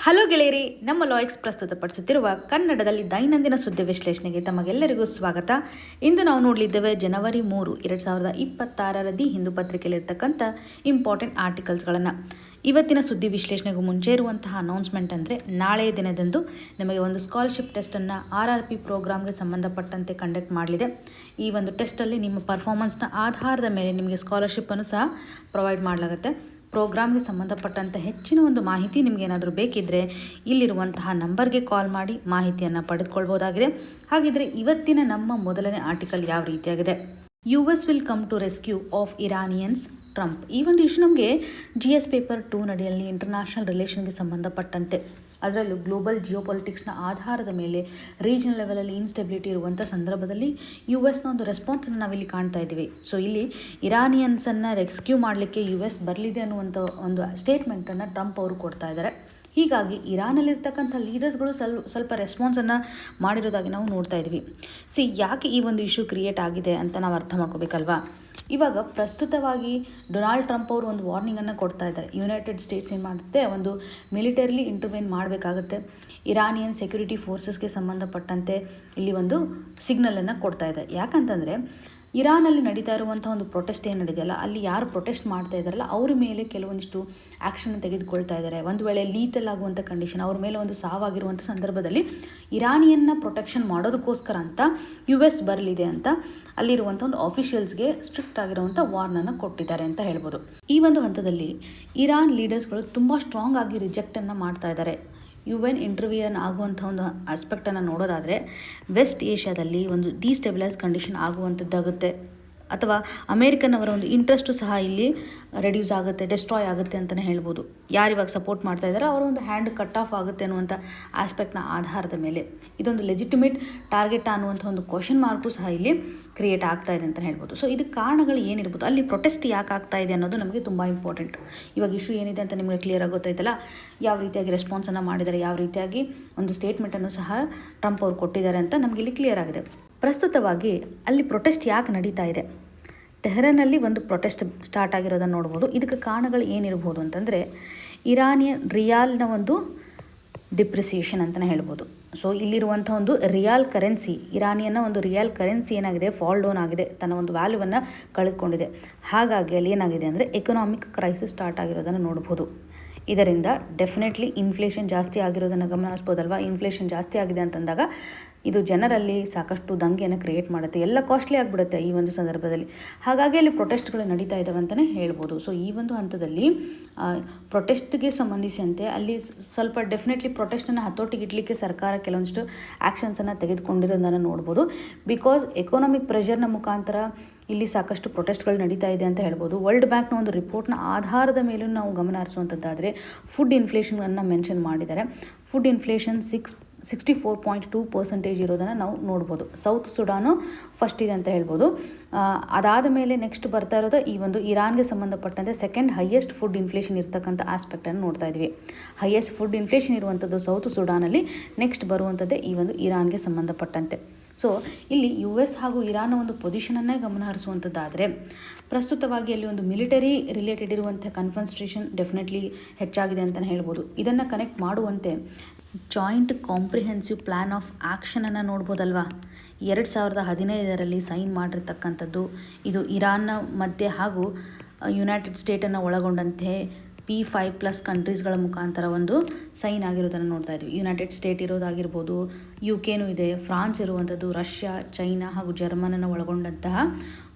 Hello ಗೆಳೆಯರಿ, ನಮ್ಮ ಲಾಯಕ್ಸ್ ಪ್ರಸ್ತುತಪಡಿಸುತ್ತಿರುವ ಕನ್ನಡದಲ್ಲಿ ದೈನಂದಿನ ಸುದ್ದಿ ವಿಶ್ಲೇಷಣೆಗೆ ತಮಗೆಲ್ಲರಿಗೂ ಸ್ವಾಗತ. ಇಂದು ನಾವು ನೋಡಲಿದ್ದೇವೆ ಜನವರಿ 3, 2026 ದಿ ಹಿಂದೂ ಪತ್ರಿಕೆಯಲ್ಲಿರ್ತಕ್ಕಂಥ ಇಂಪಾರ್ಟೆಂಟ್ ಆರ್ಟಿಕಲ್ಸ್ಗಳನ್ನು. ಇವತ್ತಿನ ಸುದ್ದಿ ವಿಶ್ಲೇಷಣೆಗೂ ಮುಂಚೆ ಇರುವಂತಹ ಅನೌನ್ಸ್ಮೆಂಟ್ ಅಂದರೆ, ನಾಳೆಯ ದಿನದಂದು ನಿಮಗೆ ಒಂದು ಸ್ಕಾಲರ್ಶಿಪ್ ಟೆಸ್ಟನ್ನು RRP ಪ್ರೋಗ್ರಾಮ್ಗೆ ಸಂಬಂಧಪಟ್ಟಂತೆ ಕಂಡಕ್ಟ್ ಮಾಡಲಿದೆ. ಈ ಒಂದು ಟೆಸ್ಟಲ್ಲಿ ನಿಮ್ಮ ಪರ್ಫಾರ್ಮೆನ್ಸ್ನ ಆಧಾರದ ಮೇಲೆ ನಿಮಗೆ ಸ್ಕಾಲರ್ಶಿಪ್ಪನ್ನು ಸಹ ಪ್ರೊವೈಡ್ ಮಾಡಲಾಗುತ್ತೆ. ಪ್ರೋಗ್ರಾಮ್ಗೆ ಸಂಬಂಧಪಟ್ಟಂಥ ಹೆಚ್ಚಿನ ಒಂದು ಮಾಹಿತಿ ನಿಮಗೇನಾದರೂ ಬೇಕಿದ್ದರೆ ಇಲ್ಲಿರುವಂತಹ ನಂಬರ್ಗೆ ಕಾಲ್ ಮಾಡಿ ಮಾಹಿತಿಯನ್ನು ಪಡೆದುಕೊಳ್ಬೋದಾಗಿದೆ. ಹಾಗಿದ್ರೆ ಇವತ್ತಿನ ನಮ್ಮ ಮೊದಲನೇ ಆರ್ಟಿಕಲ್ ಯಾವ ರೀತಿಯಾಗಿದೆ? US will come to rescue of Iranians, Trump. ಈ ಒಂದು ಇಶ್ಯೂ ನಮಗೆ GS ಪೇಪರ್ 2 ನಡೆಯಲ್ಲಿ ಇಂಟರ್ನ್ಯಾಷನಲ್ ರಿಲೇಷನ್ಗೆ ಸಂಬಂಧಪಟ್ಟಂತೆ, ಅದರಲ್ಲೂ ಗ್ಲೋಬಲ್ ಜಿಯೋಪಾಲಿಟಿಕ್ಸ್ನ ಆಧಾರದ ಮೇಲೆ ರೀಜನಲ್ ಲೆವೆಲಲ್ಲಿ ಇನ್ಸ್ಟೆಬಿಲಿಟಿ ಇರುವಂಥ ಸಂದರ್ಭದಲ್ಲಿ US ಒಂದು ರೆಸ್ಪಾನ್ಸನ್ನು ನಾವಿಲ್ಲಿ ಕಾಣ್ತಾ ಇದ್ದೀವಿ. ಸೊ ಇಲ್ಲಿ ಇರಾನಿಯನ್ಸನ್ನು ರೆಸ್ಕ್ಯೂ ಮಾಡಲಿಕ್ಕೆ US ಬರಲಿದೆ ಅನ್ನುವಂಥ ಒಂದು ಸ್ಟೇಟ್ಮೆಂಟನ್ನು ಟ್ರಂಪ್ ಅವರು ಕೊಡ್ತಾ ಇದ್ದಾರೆ. ಹೀಗಾಗಿ ಇರಾನಲ್ಲಿರ್ತಕ್ಕಂಥ ಲೀಡರ್ಸ್ಗಳು ಸ್ವಲ್ಪ ರೆಸ್ಪಾನ್ಸನ್ನು ಮಾಡಿರೋದಾಗಿ ನಾವು ನೋಡ್ತಾ ಇದ್ವಿ. ಯಾಕೆ ಈ ಒಂದು ಇಶ್ಯೂ ಕ್ರಿಯೇಟ್ ಆಗಿದೆ ಅಂತ ನಾವು ಅರ್ಥ ಮಾಡ್ಕೋಬೇಕಲ್ವಾ? ಇವಾಗ ಪ್ರಸ್ತುತವಾಗಿ ಡೊನಾಲ್ಡ್ ಟ್ರಂಪ್ ಅವರು ಒಂದು ವಾರ್ನಿಂಗನ್ನು ಕೊಡ್ತಾ ಇದ್ದಾರೆ. ಯುನೈಟೆಡ್ ಸ್ಟೇಟ್ಸ್ ಏನು ಮಾಡುತ್ತೆ, ಒಂದು ಮಿಲಿಟರಿಲಿ ಇಂಟರ್ವೆನ್ ಮಾಡಬೇಕಾಗುತ್ತೆ. ಇರಾನಿಯನ್ ಸೆಕ್ಯೂರಿಟಿ ಫೋರ್ಸಸ್ಗೆ ಸಂಬಂಧಪಟ್ಟಂತೆ ಇಲ್ಲಿ ಒಂದು ಸಿಗ್ನಲನ್ನು ಕೊಡ್ತಾ ಇದೆ. ಯಾಕಂತಂದರೆ ಇರಾನಲ್ಲಿ ನಡೀತಾ ಇರುವಂಥ ಒಂದು ಪ್ರೊಟೆಸ್ಟ್ ಏನು ನಡೆದಿದೆಯಲ್ಲ, ಅಲ್ಲಿ ಯಾರು ಪ್ರೊಟೆಸ್ಟ್ ಮಾಡ್ತಾ ಇದ್ದಾರಲ್ಲ ಅವ್ರ ಮೇಲೆ ಕೆಲವೊಂದಿಷ್ಟು ಆ್ಯಕ್ಷನ್ ತೆಗೆದುಕೊಳ್ತಾ ಇದ್ದಾರೆ. ಒಂದು ವೇಳೆ ಲೀತಲ್ ಆಗುವಂಥ ಕಂಡೀಷನ್, ಅವ್ರ ಮೇಲೆ ಒಂದು ಸಾವಾಗಿರುವಂಥ ಸಂದರ್ಭದಲ್ಲಿ ಇರಾನಿಯನ್ನ ಪ್ರೊಟೆಕ್ಷನ್ ಮಾಡೋದಕ್ಕೋಸ್ಕರ ಅಂತ US ಬರಲಿದೆ ಅಂತ ಅಲ್ಲಿರುವಂಥ ಒಂದು ಆಫಿಷಿಯಲ್ಸ್ಗೆ ಸ್ಟ್ರಿಕ್ಟ್ ಆಗಿರುವಂಥ ವಾರ್ನನ್ನು ಕೊಟ್ಟಿದ್ದಾರೆ ಅಂತ ಹೇಳ್ಬೋದು. ಈ ಒಂದು ಹಂತದಲ್ಲಿ ಇರಾನ್ ಲೀಡರ್ಸ್ಗಳು ತುಂಬ ಸ್ಟ್ರಾಂಗ್ ಆಗಿ ರಿಜೆಕ್ಟನ್ನು ಮಾಡ್ತಾ ಇದ್ದಾರೆ. UN ಇಂಟರ್ವ್ಯೂನ್ ಆಗುವಂಥ ಒಂದು ಆಸ್ಪೆಕ್ಟನ್ನು ನೋಡೋದಾದರೆ, ವೆಸ್ಟ್ ಏಷ್ಯಾದಲ್ಲಿ ಒಂದು ಡಿಸ್ಟೆಬಿಲೈಸ್ ಕಂಡೀಷನ್ ಆಗುವಂಥದ್ದಾಗುತ್ತೆ, ಅಥವಾ ಅಮೇರಿಕನ್ ಅವರ ಒಂದು ಇಂಟ್ರೆಸ್ಟು ಸಹ ಇಲ್ಲಿ ರೆಡ್ಯೂಸ್ ಆಗುತ್ತೆ, ಡೆಸ್ಟ್ರಾಯ್ ಆಗುತ್ತೆ ಅಂತಲೇ ಹೇಳ್ಬೋದು. ಯಾರಿವಾಗ ಸಪೋರ್ಟ್ ಮಾಡ್ತಾ ಇದ್ದಾರೆ ಅವರ ಒಂದು ಹ್ಯಾಂಡ್ ಕಟ್ ಆಫ್ ಆಗುತ್ತೆ ಅನ್ನುವಂಥ ಆಸ್ಪೆಕ್ಟ್ನ ಆಧಾರದ ಮೇಲೆ ಇದೊಂದು ಲೆಜಿಟಿಮೇಟ್ ಟಾರ್ಗೆಟ್ ಅನ್ನುವಂಥ ಒಂದು ಕ್ವಶನ್ ಮಾರ್ಕು ಸಹ ಇಲ್ಲಿ ಕ್ರಿಯೇಟ್ ಆಗ್ತಾ ಇದೆ ಅಂತ ಹೇಳ್ಬೋದು. ಸೊ ಇದಕ್ಕೆ ಕಾರಣಗಳು ಏನಿರ್ಬೋದು, ಅಲ್ಲಿ ಪ್ರೊಟೆಸ್ಟ್ ಯಾಕೆ ಆಗ್ತಾ ಇದೆ ಅನ್ನೋದು ನಮಗೆ ತುಂಬ ಇಂಪಾರ್ಟೆಂಟ್. ಇವಾಗ ಇಶ್ಯೂ ಏನಿದೆ ಅಂತ ನಿಮಗೆ ಕ್ಲಿಯರ್ ಆಗಿ ಗೊತ್ತಾಯ್ತಲ್ಲ, ಯಾವ ರೀತಿಯಾಗಿ ರೆಸ್ಪಾನ್ಸನ್ನು ಮಾಡಿದ್ದಾರೆ, ಯಾವ ರೀತಿಯಾಗಿ ಒಂದು ಸ್ಟೇಟ್ಮೆಂಟನ್ನು ಸಹ ಟ್ರಂಪ್ ಅವರು ಕೊಟ್ಟಿದ್ದಾರೆ ಅಂತ ನಮಗೆ ಇಲ್ಲಿ ಕ್ಲಿಯರ್ ಆಗಿದೆ. ಪ್ರಸ್ತುತವಾಗಿ ಅಲ್ಲಿ ಪ್ರೊಟೆಸ್ಟ್ ಯಾಕೆ ನಡೀತಾ ಇದೆ? ತೆಹರಾನಲ್ಲಿ ಒಂದು ಪ್ರೊಟೆಸ್ಟ್ ಸ್ಟಾರ್ಟ್ ಆಗಿರೋದನ್ನು ನೋಡ್ಬೋದು. ಇದಕ್ಕೆ ಕಾರಣಗಳು ಏನಿರ್ಬೋದು ಅಂತಂದರೆ, ಇರಾನಿಯನ್ ರಿಯಾಲ್ನ ಒಂದು ಡಿಪ್ರಿಸಿಯೇಷನ್ ಅಂತಲೇ ಹೇಳ್ಬೋದು. ಸೊ ಇಲ್ಲಿರುವಂಥ ಒಂದು ರಿಯಾಲ್ ಕರೆನ್ಸಿ, ಇರಾನಿಯನ್ನ ಒಂದು ರಿಯಾಲ್ ಕರೆನ್ಸಿ ಏನಾಗಿದೆ, ಫಾಲ್ ಡೌನ್ ಆಗಿದೆ, ತನ್ನ ಒಂದು ವ್ಯಾಲ್ಯೂವನ್ನು ಕಳೆದುಕೊಂಡಿದೆ. ಹಾಗಾಗಿ ಅಲ್ಲಿ ಏನಾಗಿದೆ ಅಂದರೆ ಎಕನಾಮಿಕ್ ಕ್ರೈಸಿಸ್ ಸ್ಟಾರ್ಟ್ ಆಗಿರೋದನ್ನು ನೋಡ್ಬೋದು. ಇದರಿಂದ ಡೆಫಿನೆಟ್ಲಿ ಇನ್ಫ್ಲೇಷನ್ ಜಾಸ್ತಿ ಆಗಿರೋದನ್ನು ಗಮನಿಸ್ಬೋದಲ್ವಾ. ಇನ್ಫ್ಲೇಷನ್ ಜಾಸ್ತಿ ಆಗಿದೆ ಅಂತಂದಾಗ ಇದು ಜನರಲ್ಲಿ ಸಾಕಷ್ಟು ದಂಗೆಯನ್ನು ಕ್ರಿಯೇಟ್ ಮಾಡುತ್ತೆ, ಎಲ್ಲ ಕಾಸ್ಟ್ಲಿ ಆಗಿಬಿಡುತ್ತೆ ಈ ಒಂದು ಸಂದರ್ಭದಲ್ಲಿ. ಹಾಗಾಗಿ ಅಲ್ಲಿ ಪ್ರೊಟೆಸ್ಟ್ಗಳು ನಡೀತಾ ಇದ್ದಾವೆ ಅಂತಲೇ ಹೇಳ್ಬೋದು. ಸೊ ಈ ಒಂದು ಹಂತದಲ್ಲಿ ಪ್ರೊಟೆಸ್ಟ್ಗೆ ಸಂಬಂಧಿಸಿದಂತೆ ಅಲ್ಲಿ ಸ್ವಲ್ಪ ಡೆಫಿನೆಟ್ಲಿ ಪ್ರೊಟೆಸ್ಟನ್ನು ಹತೋಟಿಗಿಡಲಿಕ್ಕೆ ಸರ್ಕಾರ ಕೆಲವೊಂದಿಷ್ಟು ಆ್ಯಕ್ಷನ್ಸನ್ನು ತೆಗೆದುಕೊಂಡಿರೋದನ್ನು ನೋಡ್ಬೋದು. ಬಿಕಾಸ್ ಎಕನಾಮಿಕ್ ಪ್ರೆಷರ್ನ ಮುಖಾಂತರ ಇಲ್ಲಿ ಸಾಕಷ್ಟು ಪ್ರೊಟೆಸ್ಟ್ಗಳು ನಡೀತಾ ಇದೆ ಅಂತ ಹೇಳ್ಬೋದು. ವರ್ಲ್ಡ್ ಬ್ಯಾಂಕ್ನ ಒಂದು ರಿಪೋರ್ಟ್ನ ಆಧಾರದ ಮೇಲೂ ನಾವು ಗಮನ ಹರಿಸುವಂಥದ್ದಾದರೆ ಫುಡ್ ಇನ್ಫ್ಲೇಷನನ್ನು ಮೆನ್ಷನ್ ಮಾಡಿದ್ದಾರೆ. ಫುಡ್ ಇನ್ಫ್ಲೇಷನ್ 64.2% ಇರೋದನ್ನು ನಾವು ನೋಡ್ಬೋದು. ಸೌತ್ ಸುಡಾನು ಫಸ್ಟ್ ಇದೆ ಅಂತ ಹೇಳ್ಬೋದು. ಅದಾದ ಮೇಲೆ ನೆಕ್ಸ್ಟ್ ಬರ್ತಾ ಇರೋದು ಈ ಒಂದು ಇರಾನ್ಗೆ ಸಂಬಂಧಪಟ್ಟಂತೆ ಸೆಕೆಂಡ್ ಹೈಯೆಸ್ಟ್ ಫುಡ್ ಇನ್ಫ್ಲೇಷನ್ ಇರ್ತಕ್ಕಂಥ ಆಸ್ಪೆಕ್ಟನ್ನು ನೋಡ್ತಾ ಇದ್ವಿ. ಹೈಯೆಸ್ಟ್ ಫುಡ್ ಇನ್ಫ್ಲೇಷನ್ ಇರುವಂಥದ್ದು ಸೌತ್ ಸುಡಾನಲ್ಲಿ, ನೆಕ್ಸ್ಟ್ ಬರುವಂಥದ್ದೇ ಈ ಒಂದು ಇರಾನ್ಗೆ ಸಂಬಂಧಪಟ್ಟಂತೆ. ಸೊ ಇಲ್ಲಿ US ಹಾಗೂ ಇರಾನ್ನ ಒಂದು ಪೊಸಿಷನನ್ನೇ ಗಮನ ಹರಿಸುವಂಥದ್ದಾದರೆ, ಪ್ರಸ್ತುತವಾಗಿ ಅಲ್ಲಿ ಒಂದು ಮಿಲಿಟರಿ ರಿಲೇಟೆಡ್ ಇರುವಂಥ ಕನ್ಫನ್ಸ್ಟ್ರೇಷನ್ ಡೆಫಿನೆಟ್ಲಿ ಹೆಚ್ಚಾಗಿದೆ ಅಂತಲೇ ಹೇಳ್ಬೋದು. ಇದನ್ನು ಕನೆಕ್ಟ್ ಮಾಡುವಂತೆ ಜಾಯಿಂಟ್ ಕಾಂಪ್ರಿಹೆನ್ಸಿವ್ ಪ್ಲ್ಯಾನ್ ಆಫ್ ಆ್ಯಕ್ಷನನ್ನು ನೋಡ್ಬೋದಲ್ವಾ. 2015 ಸೈನ್ ಮಾಡಿರ್ತಕ್ಕಂಥದ್ದು ಇದು ಇರಾನ್ನ ಮಧ್ಯೆ ಹಾಗೂ ಯುನೈಟೆಡ್ ಸ್ಟೇಟನ್ನು ಒಳಗೊಂಡಂತೆ P5+ ಕಂಟ್ರೀಸ್ಗಳ ಮುಖಾಂತರ ಒಂದು ಸೈನ್ ಆಗಿರೋದನ್ನು ನೋಡ್ತಾ ಇದ್ವಿ. ಯುನೈಟೆಡ್ ಸ್ಟೇಟ್ ಇರೋದಾಗಿರ್ಬೋದು, UK ಇದೆ, ಫ್ರಾನ್ಸ್ ಇರುವಂಥದ್ದು, ರಷ್ಯಾ, ಚೈನಾ ಹಾಗೂ ಜರ್ಮನನ್ನು ಒಳಗೊಂಡಂತಹ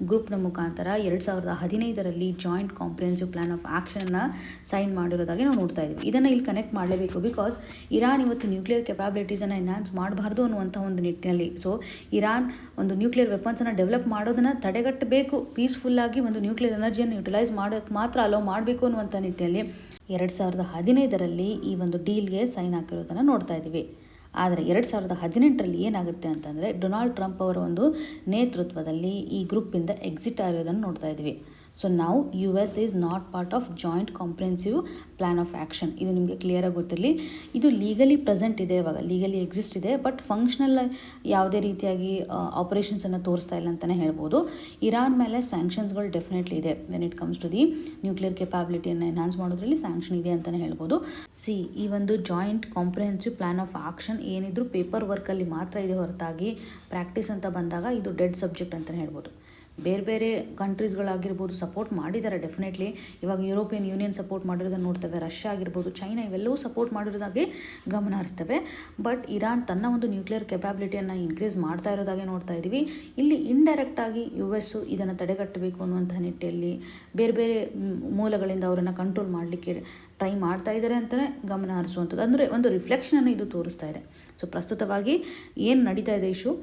ಗ್ರೂಪ್ನ ಮುಖಾಂತರ 2015 ಜಾಯಿಂಟ್ ಕಾಂಪ್ರಿಹೆನ್ಸಿವ್ ಪ್ಲ್ಯಾನ್ ಆಫ್ ಆ್ಯಕ್ಷನ್ನ ಸೈನ್ ಮಾಡಿರೋದಾಗಿ ನಾವು ನೋಡ್ತಾ ಇದ್ವಿ. ಇದನ್ನು ಇಲ್ಲಿ ಕನೆಕ್ಟ್ ಮಾಡಲೇಬೇಕು. ಬಿಕಾಸ್ ಇರಾನ್ ಇವತ್ತು ನ್ಯೂಕ್ಲಿಯರ್ ಕೆಪಾಬಿಲಿಟೀಸನ್ನು ಎನ್ಹಾನ್ಸ್ ಮಾಡಬಾರ್ದು ಅನ್ನುವಂಥ ಒಂದು ನಿಟ್ಟಿನಲ್ಲಿ. ಸೊ ಇರಾನ್ ಒಂದು ನ್ಯೂಕ್ಲಿಯರ್ ವೆಪನ್ಸನ್ನು ಡೆವಲಪ್ ಮಾಡೋದನ್ನು ತಡೆಗಟ್ಟಬೇಕು, ಪೀಸ್ಫುಲ್ಲಾಗಿ ಒಂದು ನ್ಯೂಕ್ಲಿಯರ್ ಎನರ್ಜಿಯನ್ನು ಯುಟಿಲೈಸ್ ಮಾಡೋಕ್ಕೆ ಮಾತ್ರ ಅಲೋ ಮಾಡಬೇಕು ಅನ್ನುವಂಥ ನಿಟ್ಟಿನಲ್ಲಿ 2015 ಈ ಒಂದು ಡೀಲ್ಗೆ ಸೈನ್ ಹಾಕಿರೋದನ್ನು ನೋಡ್ತಾ ಇದ್ದೀವಿ. ಆದರೆ 2018 ಏನಾಗುತ್ತೆ ಅಂತಂದರೆ, ಡೊನಾಲ್ಡ್ ಟ್ರಂಪ್ ಅವರ ಒಂದು ನೇತೃತ್ವದಲ್ಲಿ ಈ ಗ್ರೂಪಿಂದ ಎಕ್ಸಿಟ್ ಆಗಿರೋದನ್ನು ನೋಡ್ತಾ ಇದ್ವಿ. ಸೊ ನಾವು US is not part of joint comprehensive plan of action. ಇದು ನಿಮಗೆ ಕ್ಲಿಯರಾಗಿ ಗೊತ್ತಿರಲಿ. ಇದು ಲೀಗಲಿ ಪ್ರೆಸೆಂಟ್ ಇದೆ, ಇವಾಗ ಲೀಗಲಿ ಎಕ್ಸಿಸ್ಟ್ ಇದೆ, ಬಟ್ ಫಂಕ್ಷನಲ್ ಯಾವುದೇ ರೀತಿಯಾಗಿ ಆಪರೇಷನ್ಸನ್ನು ತೋರಿಸ್ತಾ ಇಲ್ಲ ಅಂತಲೇ ಹೇಳ್ಬೋದು. ಇರಾನ್ ಮೇಲೆ ಸ್ಯಾಂಕ್ಷನ್ಸ್ಗಳು ಡೆಫಿನೆಟ್ಲಿ ಇದೆ. When it comes to the nuclear ಕೆಪಾಬಿಲಿಟಿಯನ್ನು ಎನ್ಹಾನ್ಸ್ ಮಾಡೋದ್ರಲ್ಲಿ ಸ್ಯಾಂಕ್ಷನ್ ಇದೆ ಅಂತಲೇ ಹೇಳ್ಬೋದು. ಈ ಒಂದು joint comprehensive plan of action ಏನಿದ್ರು ಪೇಪರ್ ವರ್ಕಲ್ಲಿ ಮಾತ್ರ ಇದೆ ಹೊರತಾಗಿ ಪ್ರಾಕ್ಟೀಸ್ ಅಂತ ಬಂದಾಗ ಇದು ಡೆಡ್ ಸಬ್ಜೆಕ್ಟ್ ಅಂತಲೇ ಹೇಳ್ಬೋದು. ಬೇರೆ ಬೇರೆ ಕಂಟ್ರೀಸ್ಗಳಾಗಿರ್ಬೋದು ಸಪೋರ್ಟ್ ಮಾಡಿದ್ದಾರೆ ಡೆಫಿನೆಟ್ಲಿ. ಇವಾಗ ಯುರೋಪಿಯನ್ ಯೂನಿಯನ್ ಸಪೋರ್ಟ್ ಮಾಡಿರೋದನ್ನು ನೋಡ್ತೇವೆ, ರಷ್ಯಾ ಆಗಿರ್ಬೋದು, ಚೈನಾ ಇವೆಲ್ಲವೂ ಸಪೋರ್ಟ್ ಮಾಡಿರೋದಾಗಿ ಗಮನ ಹರಿಸ್ತೇವೆ. ಬಟ್ ಇರಾನ್ ತನ್ನ ಒಂದು ನ್ಯೂಕ್ಲಿಯರ್ ಕೆಪಾಬಿಲಿಟಿಯನ್ನು ಇನ್ಕ್ರೀಸ್ ಮಾಡ್ತಾ ಇರೋದಾಗೆ ನೋಡ್ತಾ ಇದ್ದೀವಿ. ಇಲ್ಲಿ ಇಂಡೈರೆಕ್ಟಾಗಿ US ಇದನ್ನು ತಡೆಗಟ್ಟಬೇಕು ಅನ್ನುವಂಥ ನಿಟ್ಟಿನಲ್ಲಿ ಬೇರೆ ಬೇರೆ ಮೂಲಗಳಿಂದ ಅವರನ್ನು ಕಂಟ್ರೋಲ್ ಮಾಡಲಿಕ್ಕೆ ಟ್ರೈ ಮಾಡ್ತಾ ಇದ್ದಾರೆ ಅಂತಲೇ ಗಮನ ಹರಿಸುವಂಥದ್ದು. ಅಂದರೆ ಒಂದು ರಿಫ್ಲೆಕ್ಷನನ್ನು ಇದು ತೋರಿಸ್ತಾ ಇದೆ. ಸೊ ಪ್ರಸ್ತುತವಾಗಿ ಏನು ನಡೀತಾ ಇದೆ ಇಶ್ಯೂ,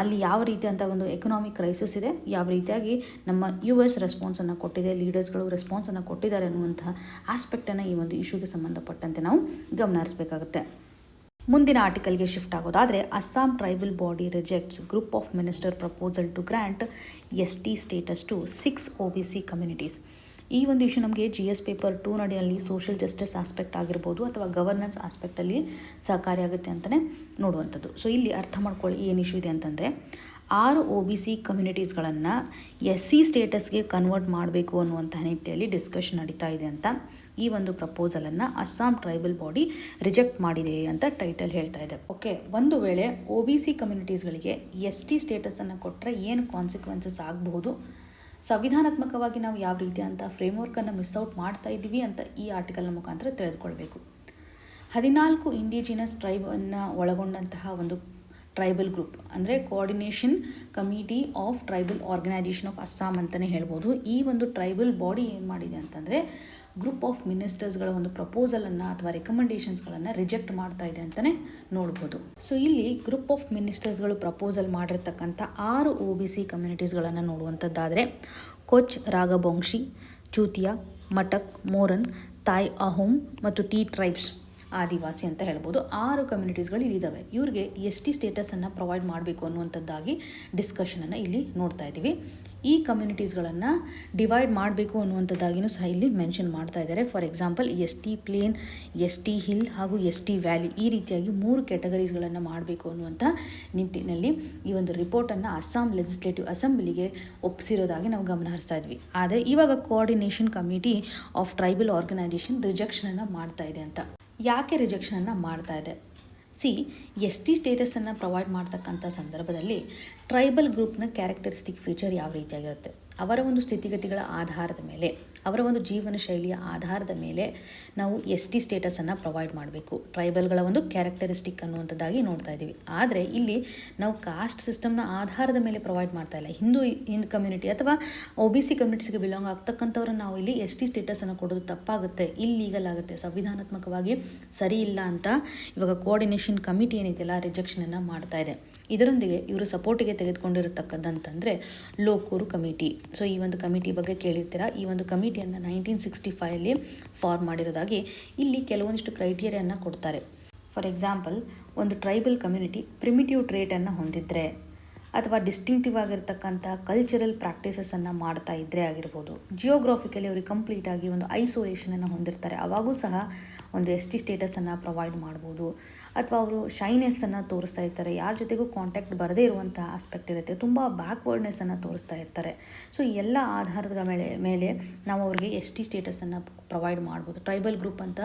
ಅಲ್ಲಿ ಯಾವ ರೀತಿಯಂಥ ಒಂದು ಎಕನಾಮಿಕ್ ಕ್ರೈಸಿಸ್ ಇದೆ, ಯಾವ ರೀತಿಯಾಗಿ ನಮ್ಮ US ರೆಸ್ಪಾನ್ಸನ್ನು ಕೊಟ್ಟಿದೆ, ಲೀಡರ್ಸ್ಗಳು ರೆಸ್ಪಾನ್ಸನ್ನು ಕೊಟ್ಟಿದ್ದಾರೆ ಅನ್ನುವಂಥ ಆಸ್ಪೆಕ್ಟನ್ನು ಈ ಒಂದು ಇಶ್ಯೂಗೆ ಸಂಬಂಧಪಟ್ಟಂತೆ ನಾವು ಗಮನ ಹರಿಸಬೇಕಾಗುತ್ತೆ. ಮುಂದಿನ ಆರ್ಟಿಕಲ್ಗೆ ಶಿಫ್ಟ್ ಆಗೋದಾದರೆ, Assam tribal body rejects group of minister proposal to grant ST status to 6 OBC communities. ಈ ಒಂದು ಇಶ್ಯೂ ನಮಗೆ GS ಪೇಪರ್ 2 ನಡಿಯಲ್ಲಿ ಸೋಷಿಯಲ್ ಜಸ್ಟಿಸ್ ಆಸ್ಪೆಕ್ಟ್ ಆಗಿರ್ಬೋದು ಅಥವಾ ಗವರ್ನೆನ್ಸ್ ಆಸ್ಪೆಕ್ಟಲ್ಲಿ ಸಹಕಾರಿಯಾಗುತ್ತೆ ಅಂತಲೇ ನೋಡುವಂಥದ್ದು. ಸೊ ಇಲ್ಲಿ ಅರ್ಥ ಮಾಡ್ಕೊಳ್ಳಿ ಏನು ಇಶ್ಯೂ ಇದೆ ಅಂತಂದರೆ, 6 OBC ಕಮ್ಯುನಿಟೀಸ್ಗಳನ್ನು SC ಸ್ಟೇಟಸ್ಗೆ ಕನ್ವರ್ಟ್ ಮಾಡಬೇಕು ಅನ್ನುವಂಥ ನಿಟ್ಟಿನಲ್ಲಿ ಡಿಸ್ಕಷನ್ ನಡೀತಾ ಇದೆ ಅಂತ ಈ ಒಂದು ಪ್ರಪೋಸಲನ್ನು ಅಸ್ಸಾಂ ಟ್ರೈಬಲ್ ಬಾಡಿ ರಿಜೆಕ್ಟ್ ಮಾಡಿದೆ ಅಂತ ಟೈಟಲ್ ಹೇಳ್ತಾ ಇದೆ. ಓಕೆ, ಒಂದು ವೇಳೆ OBC ಕಮ್ಯುನಿಟೀಸ್ಗಳಿಗೆ ST ಸ್ಟೇಟಸನ್ನು ಕೊಟ್ಟರೆ ಏನು ಕಾನ್ಸಿಕ್ವೆನ್ಸಸ್ ಆಗಬಹುದು, ಸಂವಿಧಾನಾತ್ಮಕವಾಗಿ ನಾವು ಯಾವ ರೀತಿ ಅಂತ ಫ್ರೇಮ್ವರ್ಕನ್ನು ಮಿಸ್ಔಟ್ ಮಾಡ್ತಾ ಇದ್ದೀವಿ ಅಂತ ಈ ಆರ್ಟಿಕಲ್ನ ಮುಖಾಂತರ ತಿಳಿದುಕೊಳ್ಬೇಕು. 14 ಇಂಡಿಜಿನಸ್ ಟ್ರೈಬನ್ನು ಒಳಗೊಂಡಂತಹ ಒಂದು ಟ್ರೈಬಲ್ ಗ್ರೂಪ್ ಅಂದರೆ coordination committee of tribal organization of Assam ಅಂತಲೇ ಹೇಳ್ಬೋದು. ಈ ಒಂದು ಟ್ರೈಬಲ್ ಬಾಡಿ ಏನು ಮಾಡಿದೆ ಅಂತಂದರೆ ಗ್ರೂಪ್ ಆಫ್ ಮಿನಿಸ್ಟರ್ಸ್ಗಳ ಒಂದು ಪ್ರಪೋಸಲನ್ನು ಅಥವಾ ರೆಕಮೆಂಡೇಷನ್ಸ್ಗಳನ್ನು ರಿಜೆಕ್ಟ್ ಮಾಡ್ತಾ ಇದೆ ಅಂತಲೇ ನೋಡ್ಬೋದು. ಸೊ ಇಲ್ಲಿ ಗ್ರೂಪ್ ಆಫ್ ಮಿನಿಸ್ಟರ್ಸ್ಗಳು ಪ್ರಪೋಸಲ್ ಮಾಡಿರ್ತಕ್ಕಂಥ 6 OBC ಕಮ್ಯುನಿಟೀಸ್ಗಳನ್ನು ನೋಡುವಂಥದ್ದಾದರೆ ಕೊಚ್, ರಾಗಬೋಂಗ್ಶಿ, ಚೂತಿಯಾ, ಮಟಕ್, ಮೋರನ್, ತಾಯ್ ಅಹೋಮ್ ಮತ್ತು ಟಿ ಟ್ರೈಬ್ಸ್ ಆದಿವಾಸಿ ಅಂತ ಹೇಳ್ಬೋದು. 6 ಕಮ್ಯುನಿಟೀಸ್ಗಳು ಇಲ್ಲಿದ್ದಾವೆ. ಇವ್ರಿಗೆ ST ಸ್ಟೇಟಸನ್ನು ಪ್ರೊವೈಡ್ ಮಾಡಬೇಕು ಅನ್ನುವಂಥದ್ದಾಗಿ ಡಿಸ್ಕಷನನ್ನು ಇಲ್ಲಿ ನೋಡ್ತಾ ಇದ್ದೀವಿ. ಈ ಕಮ್ಯುನಿಟೀಸ್ಗಳನ್ನು ಡಿವೈಡ್ ಮಾಡಬೇಕು ಅನ್ನುವಂಥದ್ದಾಗಿಯೂ ಸಹ ಇಲ್ಲಿ ಮೆನ್ಷನ್ ಮಾಡ್ತಾ ಇದ್ದಾರೆ. For example ST plain, ST hill ಹಾಗೂ ST ವ್ಯಾಲಿ, ಈ ರೀತಿಯಾಗಿ 3 ಕ್ಯಾಟಗರೀಸ್ಗಳನ್ನು ಮಾಡಬೇಕು ಅನ್ನುವಂಥ ನಿಟ್ಟಿನಲ್ಲಿ ಈ ಒಂದು ರಿಪೋರ್ಟನ್ನು ಅಸ್ಸಾಂ ಲೆಜಿಸ್ಲೇಟಿವ್ ಅಸೆಂಬ್ಲಿಗೆ ಒಪ್ಪಿಸಿರೋದಾಗಿ ನಾವು ಗಮನ ಹರಿಸ್ತಾ ಇದ್ವಿ. ಆದರೆ ಇವಾಗ coordination committee of tribal organisation ರಿಜೆಕ್ಷನನ್ನು ಮಾಡ್ತಾ ಇದೆ ಅಂತ. ಯಾಕೆ ರಿಜೆಕ್ಷನನ್ನು ಮಾಡ್ತಾ ಇದೆ? ST ಸ್ಟೇಟಸನ್ನು ಪ್ರೊವೈಡ್ ಮಾಡ್ತಕ್ಕಂಥ ಸಂದರ್ಭದಲ್ಲಿ ಟ್ರೈಬಲ್ ಗ್ರೂಪ್ನ ಕ್ಯಾರೆಕ್ಟರಿಸ್ಟಿಕ್ ಫೀಚರ್ ಯಾವ ರೀತಿಯಾಗಿರುತ್ತೆ, ಅವರ ಒಂದು ಸ್ಥಿತಿಗತಿಗಳ ಆಧಾರದ ಮೇಲೆ, ಅವರ ಒಂದು ಜೀವನ ಶೈಲಿಯ ಆಧಾರದ ಮೇಲೆ ನಾವು ST ಸ್ಟೇಟಸನ್ನು ಪ್ರೊವೈಡ್ ಮಾಡಬೇಕು. ಟ್ರೈಬಲ್ಗಳ ಒಂದು ಕ್ಯಾರೆಕ್ಟರಿಸ್ಟಿಕ್ ಅನ್ನುವಂಥದ್ದಾಗಿ ನೋಡ್ತಾ ಇದ್ದೀವಿ. ಆದರೆ ಇಲ್ಲಿ ನಾವು ಕಾಸ್ಟ್ ಸಿಸ್ಟಮ್ನ ಆಧಾರದ ಮೇಲೆ ಪ್ರೊವೈಡ್ ಮಾಡ್ತಾ ಇಲ್ಲ. ಹಿಂದೂ ಕಮ್ಯುನಿಟಿ ಅಥವಾ OBC ಕಮ್ಯುನಿಟೀಸ್ಗೆ ಬಿಲಾಂಗ್ ಆಗ್ತಕ್ಕಂಥವ್ರನ್ನ ನಾವು ಇಲ್ಲಿ ST ಸ್ಟೇಟಸನ್ನು ಕೊಡೋದು ತಪ್ಪಾಗುತ್ತೆ, ಇಲ್ಲೀಗಲ್ ಆಗುತ್ತೆ, ಸಂವಿಧಾನಾತ್ಮಕವಾಗಿ ಸರಿ ಇಲ್ಲ ಅಂತ ಇವಾಗ ಕೋಆರ್ಡಿನೇಷನ್ ಕಮಿಟಿ ಏನಿದೆಯಲ್ಲ ರಿಜೆಕ್ಷನನ್ನು ಮಾಡ್ತಾ ಇದೆ. ಇದರೊಂದಿಗೆ ಇವರು ಸಪೋರ್ಟಿಗೆ ತೆಗೆದುಕೊಂಡಿರತಕ್ಕಂತಂದರೆ ಲೋಕೂರು ಕಮಿಟಿ. ಸೊ ಈ ಒಂದು ಕಮಿಟಿ ಬಗ್ಗೆ ಕೇಳಿರ್ತೀರಾ. ಈ ಒಂದು ಕಮಿಟಿಯನ್ನು 1965 ಫಾರ್ಮ್ ಮಾಡಿರೋದಾಗಿ ಇಲ್ಲಿ ಕೆಲವೊಂದಿಷ್ಟು ಕ್ರೈಟೀರಿಯಾನ ಕೊಡ್ತಾರೆ. ಫಾರ್ ಎಕ್ಸಾಂಪಲ್, ಒಂದು ಟ್ರೈಬಲ್ ಕಮ್ಯುನಿಟಿ ಪ್ರಿಮಿಟಿವ್ ಟ್ರೇಟನ್ನು ಹೊಂದಿದ್ರೆ ಅಥವಾ ಡಿಸ್ಟಿಂಕ್ಟಿವ್ ಆಗಿರ್ತಕ್ಕಂಥ ಕಲ್ಚರಲ್ ಪ್ರಾಕ್ಟೀಸಸನ್ನು ಮಾಡ್ತಾ ಇದ್ದರೆ ಆಗಿರ್ಬೋದು, ಜಿಯೋಗ್ರಾಫಿಕಲಿ ಅವ್ರಿಗೆ ಕಂಪ್ಲೀಟಾಗಿ ಒಂದು ಐಸೋಲೇಷನನ್ನು ಹೊಂದಿರ್ತಾರೆ, ಅವಾಗೂ ಸಹ ಒಂದು ST ಸ್ಟೇಟಸನ್ನು ಪ್ರೊವೈಡ್ ಮಾಡ್ಬೋದು. ಅಥವಾ ಅವರು ಶೈನೆಸ್ಸನ್ನು ತೋರಿಸ್ತಾ ಇರ್ತಾರೆ, ಯಾರ ಜೊತೆಗೂ ಕಾಂಟ್ಯಾಕ್ಟ್ ಬರದೇ ಇರುವಂಥ ಆಸ್ಪೆಕ್ಟ್ ಇರುತ್ತೆ, ತುಂಬ ಬ್ಯಾಕ್ವರ್ಡ್ನೆಸ್ಸನ್ನು ತೋರಿಸ್ತಾ ಇರ್ತಾರೆ. ಸೊ ಈ ಎಲ್ಲ ಆಧಾರದ ಮೇಲೆ ನಾವು ಅವ್ರಿಗೆ ST ಸ್ಟೇಟಸನ್ನು ಪ್ರೊವೈಡ್ ಮಾಡ್ಬೋದು. ಟ್ರೈಬಲ್ ಗ್ರೂಪ್ ಅಂತ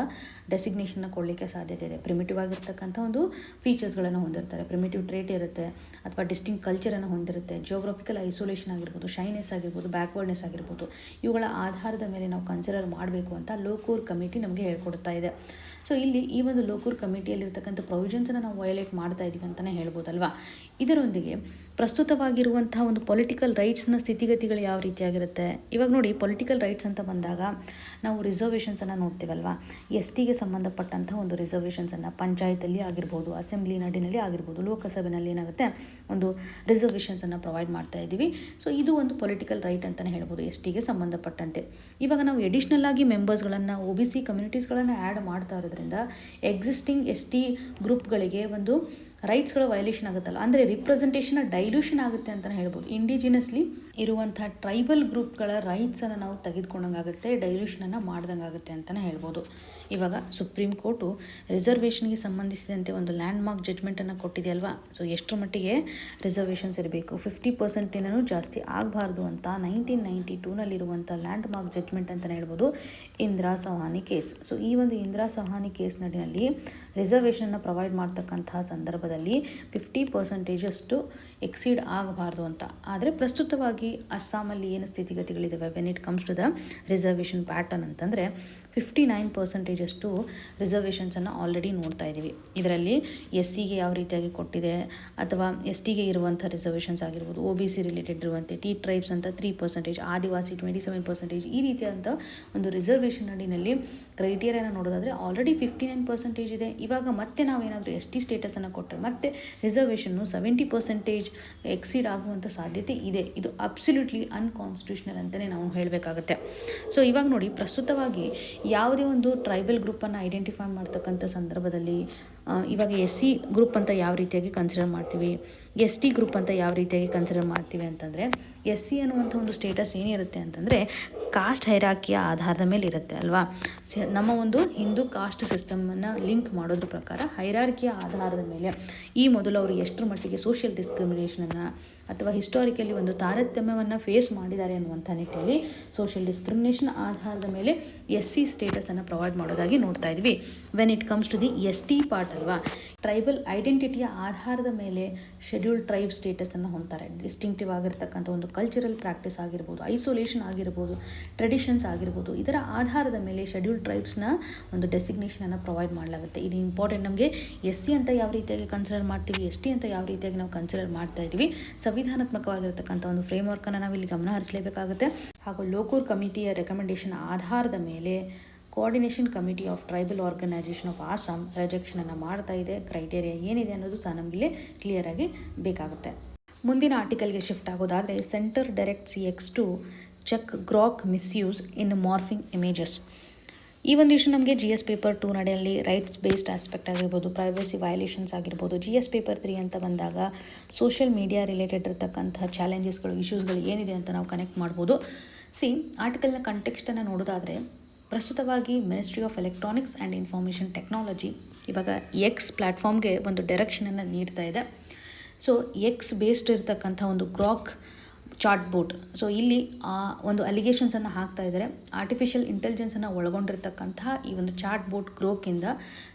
ಡೆಸಿಗ್ನೇಷನ್ನ ಕೊಡಲಿಕ್ಕೆ ಸಾಧ್ಯತೆ ಇದೆ. ಪ್ರಿಮಿಟಿವ್ ಆಗಿರ್ತಕ್ಕಂಥ ಒಂದು ಫೀಚರ್ಸ್ಗಳನ್ನು ಹೊಂದಿರ್ತಾರೆ, ಪ್ರಿಮಿಟಿವ್ ಟ್ರೇಟ್ ಇರುತ್ತೆ ಅಥವಾ ಡಿಸ್ಟಿಂಕ್ಟ್ ಕಲ್ಚರನ್ನು ಹೊಂದಿರುತ್ತೆ, ಜಿಯೋಗ್ರಫಿಕಲ್ ಐಸೋಲೇಷನ್ ಆಗಿರ್ಬೋದು, ಶೈನೆಸ್ ಆಗಿರ್ಬೋದು, ಬ್ಯಾಕ್ವರ್ಡ್ನೆಸ್ ಆಗಿರ್ಬೋದು, ಇವುಗಳ ಆಧಾರದ ಮೇಲೆ ನಾವು ಕನ್ಸಿಡರ್ ಮಾಡಬೇಕು ಅಂತ ಲೋಕೂರ್ ಕಮಿಟಿ ನಮಗೆ ಹೇಳ್ಕೊಡ್ತಾ ಇದೆ. ಸೊ ಇಲ್ಲಿ ಈ ಒಂದು ಲೋಕೂರ್ ಕಮಿಟಿಯಲ್ಲಿರ್ತಕ್ಕಂಥ ಪ್ರೊವಿಷನ್ಸನ್ನು ನಾವು ವಯೋಲೇಟ್ ಮಾಡ್ತಾ ಇದ್ದೀವಿ ಅಂತಲೇ ಹೇಳ್ಬೋದಲ್ವಾ. ಇದರೊಂದಿಗೆ ಪ್ರಸ್ತುತವಾಗಿರುವಂಥ ಒಂದು ಪೊಲಿಟಿಕಲ್ ರೈಟ್ಸ್ನ ಸ್ಥಿತಿಗತಿಗಳು ಯಾವ ರೀತಿಯಾಗಿರುತ್ತೆ. ಇವಾಗ ನೋಡಿ, ಪೊಲಿಟಿಕಲ್ ರೈಟ್ಸ್ ಅಂತ ಬಂದಾಗ ನಾವು ರಿಸರ್ವೇಷನ್ಸನ್ನು ನೋಡ್ತೀವಲ್ವಾ. STಗೆ ಸಂಬಂಧಪಟ್ಟಂಥ ಒಂದು ರಿಸರ್ವೇಷನ್ಸನ್ನು ಪಂಚಾಯತಲ್ಲಿ ಆಗಿರ್ಬೋದು, ಅಸೆಂಬ್ಲಿ ನಡಿನಲ್ಲಿ ಆಗಿರ್ಬೋದು, ಲೋಕಸಭೆಯಲ್ಲಿ ಏನಾಗುತ್ತೆ ಒಂದು ರಿಸರ್ವೇಷನ್ಸನ್ನು ಪ್ರೊವೈಡ್ ಮಾಡ್ತಾ ಇದ್ದೀವಿ. ಸೊ ಇದು ಒಂದು ಪೊಲಿಟಿಕಲ್ ರೈಟ್ ಅಂತಲೇ ಹೇಳ್ಬೋದು STಗೆ ಸಂಬಂಧಪಟ್ಟಂತೆ. ಇವಾಗ ನಾವು ಎಡಿಷ್ನಲ್ ಆಗಿ ಮೆಂಬರ್ಸ್ಗಳನ್ನು OBC ಕಮ್ಯುನಿಟೀಸ್ಗಳನ್ನು ಆ್ಯಡ್ ಮಾಡ್ತಾ ಇರೋದ್ರಿಂದ ಎಕ್ಸಿಸ್ಟಿಂಗ್ ST ಗ್ರೂಪ್ಗಳಿಗೆ ಒಂದು ರೈಟ್ಸ್ಗಳ ವೈಲೇಷನ್ ಆಗುತ್ತಲ್ಲ, ಅಂದರೆ ರಿಪ್ರೆಸೆಂಟೇಷನ್ ಡೈಲ್ಯೂಷನ್ ಆಗುತ್ತೆ ಅಂತಲೇ ಹೇಳ್ಬೋದು. ಇಂಡಿಜಿನಸ್ಲಿ ಇರುವಂಥ ಟ್ರೈಬಲ್ ಗ್ರೂಪ್ಗಳ ರೈಟ್ಸನ್ನು ನಾವು ತೆಗೆದುಕೊಂಡಂಗಾಗುತ್ತೆ, ಡೈಲ್ಯೂಷನನ್ನು ಮಾಡ್ದಂಗೆ ಆಗುತ್ತೆ ಅಂತಲೇ ಹೇಳ್ಬೋದು. ಇವಾಗ ಸುಪ್ರೀಂ ಕೋರ್ಟು ರಿಸರ್ವೇಷನ್ಗೆ ಸಂಬಂಧಿಸಿದಂತೆ ಒಂದು ಲ್ಯಾಂಡ್ ಮಾರ್ಕ್ ಜಡ್ಜ್ಮೆಂಟನ್ನು ಕೊಟ್ಟಿದೆಯಲ್ವಾ. ಸೊ ಎಷ್ಟರ ಮಟ್ಟಿಗೆ ರಿಸರ್ವೇಷನ್ಸ್ ಇರಬೇಕು, 50% ಜಾಸ್ತಿ ಆಗಬಾರ್ದು ಅಂತ 1992ನಲ್ಲಿರುವಂಥ ಲ್ಯಾಂಡ್ ಮಾರ್ಕ್ ಜಡ್ಜ್ಮೆಂಟ್ ಅಂತಲೇ ಹೇಳ್ಬೋದು, ಇಂದಿರಾ ಸಹಾನಿ ಕೇಸ್. ಸೊ ಈ ಒಂದು ಇಂದಿರಾ ಸಹಾನಿ ಕೇಸ್ ನಡಿನಲ್ಲಿ ರಿಸರ್ವೇಷನ್ನ ಪ್ರೊವೈಡ್ ಮಾಡ್ತಕ್ಕಂತಹ ಸಂದರ್ಭದಲ್ಲಿ 50% ಎಕ್ಸೀಡ್ ಆಗಬಾರ್ದು ಅಂತ. ಆದರೆ ಪ್ರಸ್ತುತವಾಗಿ ಅಸ್ಸಾಮಲ್ಲಿ ಏನು ಸ್ಥಿತಿಗತಿಗಳಿದ್ದಾವೆ when it comes to the reservation pattern ಅಂತಂದರೆ 59% ರಿಸರ್ವೇಷನ್ಸನ್ನು ಆಲ್ರೆಡಿ ನೋಡ್ತಾ ಇದ್ದೀವಿ. ಇದರಲ್ಲಿ SCಗೆ ಯಾವ ರೀತಿಯಾಗಿ ಕೊಟ್ಟಿದೆ, ಅಥವಾ STಗೆ ಇರುವಂಥ ರಿಸರ್ವೇಷನ್ಸ್ ಆಗಿರ್ಬೋದು, OBC ರಿಲೇಟೆಡ್ ಇರುವಂತೆ T ಟ್ರೈಬ್ಸ್ ಅಂತ 3%, ಆದಿವಾಸಿ 27%, ಈ ರೀತಿಯಾದಂಥ ಒಂದು ರಿಸರ್ವೇಷನ್ ಅಡಿನಲ್ಲಿ ಕ್ರೈಟೀರಿಯಾನ ನೋಡೋದಾದರೆ ಆಲ್ರೆಡಿ 59% ಇದೆ. ಇವಾಗ ಮತ್ತೆ ನಾವೇನಾದರೂ ST ಸ್ಟೇಟಸನ್ನು ಕೊಟ್ಟರೆ ಮತ್ತೆ ರಿಸರ್ವೇಷನ್ನು 70% ಎಕ್ಸೀಡ್ ಆಗುವಂಥ ಸಾಧ್ಯತೆ ಇದೆ. ಇದು ಅಬ್ಸಲ್ಯೂಟ್ಲಿ ಅನ್ಕಾನ್ಸ್ಟಿಟ್ಯೂಷನಲ್ ಅಂತಲೇ ನಾವು ಹೇಳಬೇಕಾಗುತ್ತೆ. ಸೊ ಇವಾಗ ನೋಡಿ, ಪ್ರಸ್ತುತವಾಗಿ ಯಾವುದೇ ಒಂದು ಟ್ರೈಬಲ್ ಗ್ರೂಪನ್ನು ಐಡೆಂಟಿಫೈ ಮಾಡ್ತಕ್ಕಂಥ ಸಂದರ್ಭದಲ್ಲಿ ಇವಾಗ SC ಗ್ರೂಪ್ ಅಂತ ಯಾವ ರೀತಿಯಾಗಿ ಕನ್ಸಿಡರ್ ಮಾಡ್ತೀವಿ, ST ಗ್ರೂಪ್ ಅಂತ ಯಾವ ರೀತಿಯಾಗಿ ಕನ್ಸಿಡರ್ ಮಾಡ್ತೀವಿ ಅಂತಂದರೆ, SC ಅನ್ನುವಂಥ ಒಂದು ಸ್ಟೇಟಸ್ ಏನಿರುತ್ತೆ ಅಂತಂದರೆ ಕಾಸ್ಟ್ ಹೈರಾರ್ಕಿಯ ಆಧಾರದ ಮೇಲೆ ಇರುತ್ತೆ ಅಲ್ವಾ. ನಮ್ಮ ಒಂದು ಹಿಂದೂ ಕಾಸ್ಟ್ ಸಿಸ್ಟಮನ್ನು ಲಿಂಕ್ ಮಾಡೋದ್ರ ಪ್ರಕಾರ ಹೈರಾರ್ಕಿಯ ಆಧಾರದ ಮೇಲೆ ಈ ಮೊದಲು ಅವರು ಎಷ್ಟರ ಮಟ್ಟಿಗೆ ಸೋಷಿಯಲ್ ಡಿಸ್ಕ್ರಿಮಿನೇಷನನ್ನು ಅಥವಾ ಹಿಸ್ಟಾರಿಕಲಿ ಒಂದು ತಾರತಮ್ಯವನ್ನು ಫೇಸ್ ಮಾಡಿದ್ದಾರೆ ಅನ್ನುವಂಥ ನಿಟ್ಟಿನಲ್ಲಿ ಸೋಷಿಯಲ್ ಡಿಸ್ಕ್ರಿಮಿನೇಷನ್ ಆಧಾರದ ಮೇಲೆ SC ಸ್ಟೇಟಸನ್ನು ಪ್ರೊವೈಡ್ ಮಾಡೋದಾಗಿ ನೋಡ್ತಾ ಇದ್ವಿ. When it comes to the ST part ಅಲ್ವಾ, ಟ್ರೈಬಲ್ ಐಡೆಂಟಿಟಿಯ ಆಧಾರದ ಮೇಲೆ ಶೆಡ್ಯೂಲ್ಡ್ ಟ್ರೈಬ್ ಸ್ಟೇಟಸನ್ನು ಹೊಂದ್ತಾರೆ. ಡಿಸ್ಟಿಂಕ್ಟಿವ್ ಆಗಿರ್ತಕ್ಕಂಥ ಒಂದು ಕಲ್ಚರಲ್ ಪ್ರಾಕ್ಟೀಸ್ ಆಗಿರ್ಬೋದು, ಐಸೋಲೇಷನ್ ಆಗಿರ್ಬೋದು, ಟ್ರೆಡಿಷನ್ಸ್ ಆಗಿರ್ಬೋದು, ಇದರ ಆಧಾರದ ಮೇಲೆ ಶೆಡ್ಯೂಲ್ಡ್ ಟ್ರೈಬ್ಸ್ನ ಒಂದು ಡೆಸಿಗ್ನೇಷನನ್ನು ಪ್ರೊವೈಡ್ ಮಾಡಲಾಗುತ್ತೆ. ಇದು ಇಂಪಾರ್ಟೆಂಟ್. ನಮಗೆ SC ಅಂತ ಯಾವ ರೀತಿಯಾಗಿ ಕನ್ಸಿಡರ್ ಮಾಡ್ತೀವಿ, ST ಅಂತ ಯಾವ ರೀತಿಯಾಗಿ ನಾವು ಕನ್ಸಿಡರ್ ಮಾಡ್ತಾ ಇದ್ದೀವಿ, ಸಂವಿಧಾನಾತ್ಮಕವಾಗಿರ್ತಕ್ಕಂಥ ಒಂದು ಫ್ರೇಮ್ವರ್ಕನ್ನು ನಾವಿಲ್ಲಿ ಗಮನ ಹರಿಸಲೇಬೇಕಾಗುತ್ತೆ. ಹಾಗೂ ಲೋಕೂರ್ ಕಮಿಟಿಯ ರೆಕಮೆಂಡೇಷನ್ ಆಧಾರದ ಮೇಲೆ coordination committee of tribal organisation of Assam ರಿಜೆಕ್ಷನನ್ನು ಮಾಡ್ತಾ ಇದೆ. ಕ್ರೈಟೇರಿಯಾ ಏನಿದೆ ಅನ್ನೋದು ಸಹ ನಮಗಿಲ್ಲಿ ಕ್ಲಿಯರಾಗಿ ಬೇಕಾಗುತ್ತೆ. ಮುಂದಿನ ಆರ್ಟಿಕಲ್ಗೆ ಶಿಫ್ಟ್ ಆಗೋದಾದರೆ, centre direct CX to check Grok misuse in morphing images. ಈ ಒಂದು ಇಶ್ಯೂ ನಮಗೆ GS ಪೇಪರ್ 2 ನಡೆಯಲ್ಲಿ ರೈಟ್ಸ್ ಬೇಸ್ಡ್ ಆಸ್ಪೆಕ್ಟ್ ಆಗಿರ್ಬೋದು, ಪ್ರೈವಸಿ ವೈಲೇಷನ್ಸ್ ಆಗಿರ್ಬೋದು. GS ಪೇಪರ್ 3 ಅಂತ ಬಂದಾಗ ಸೋಷಿಯಲ್ ಮೀಡಿಯಾ ರಿಲೇಟೆಡ್ ಇರತಕ್ಕಂಥ ಚಾಲೆಂಜಸ್ಗಳು, ಇಶ್ಯೂಸ್ಗಳು ಏನಿದೆ ಅಂತ ನಾವು ಕನೆಕ್ಟ್ ಮಾಡ್ಬೋದು. ಆರ್ಟಿಕಲ್ನ ಕಂಟೆಕ್ಸ್ಟನ್ನು ನೋಡೋದಾದರೆ, ಪ್ರಸ್ತುತವಾಗಿ ministry of electronics and information technology ಇವಾಗ X ಪ್ಲ್ಯಾಟ್ಫಾರ್ಮ್ಗೆ ಒಂದು ಡೈರೆಕ್ಷನನ್ನು ನೀಡ್ತಾ ಇದೆ. ಸೊ X ಬೇಸ್ಡ್ ಇರತಕ್ಕಂಥ ಒಂದು ಗ್ರಾಕ್ ಚಾಟ್ ಬೋಟ್. ಸೊ ಇಲ್ಲಿ ಒಂದು ಅಲಿಗೇಷನ್ಸನ್ನು ಹಾಕ್ತಾ ಇದ್ದಾರೆ. ಆರ್ಟಿಫಿಷಿಯಲ್ ಇಂಟೆಲಿಜೆನ್ಸನ್ನು ಒಳಗೊಂಡಿರ್ತಕ್ಕಂಥ ಈ ಒಂದು ಚಾಟ್ ಬೋಟ್ ಗ್ರೋಕಿಂದ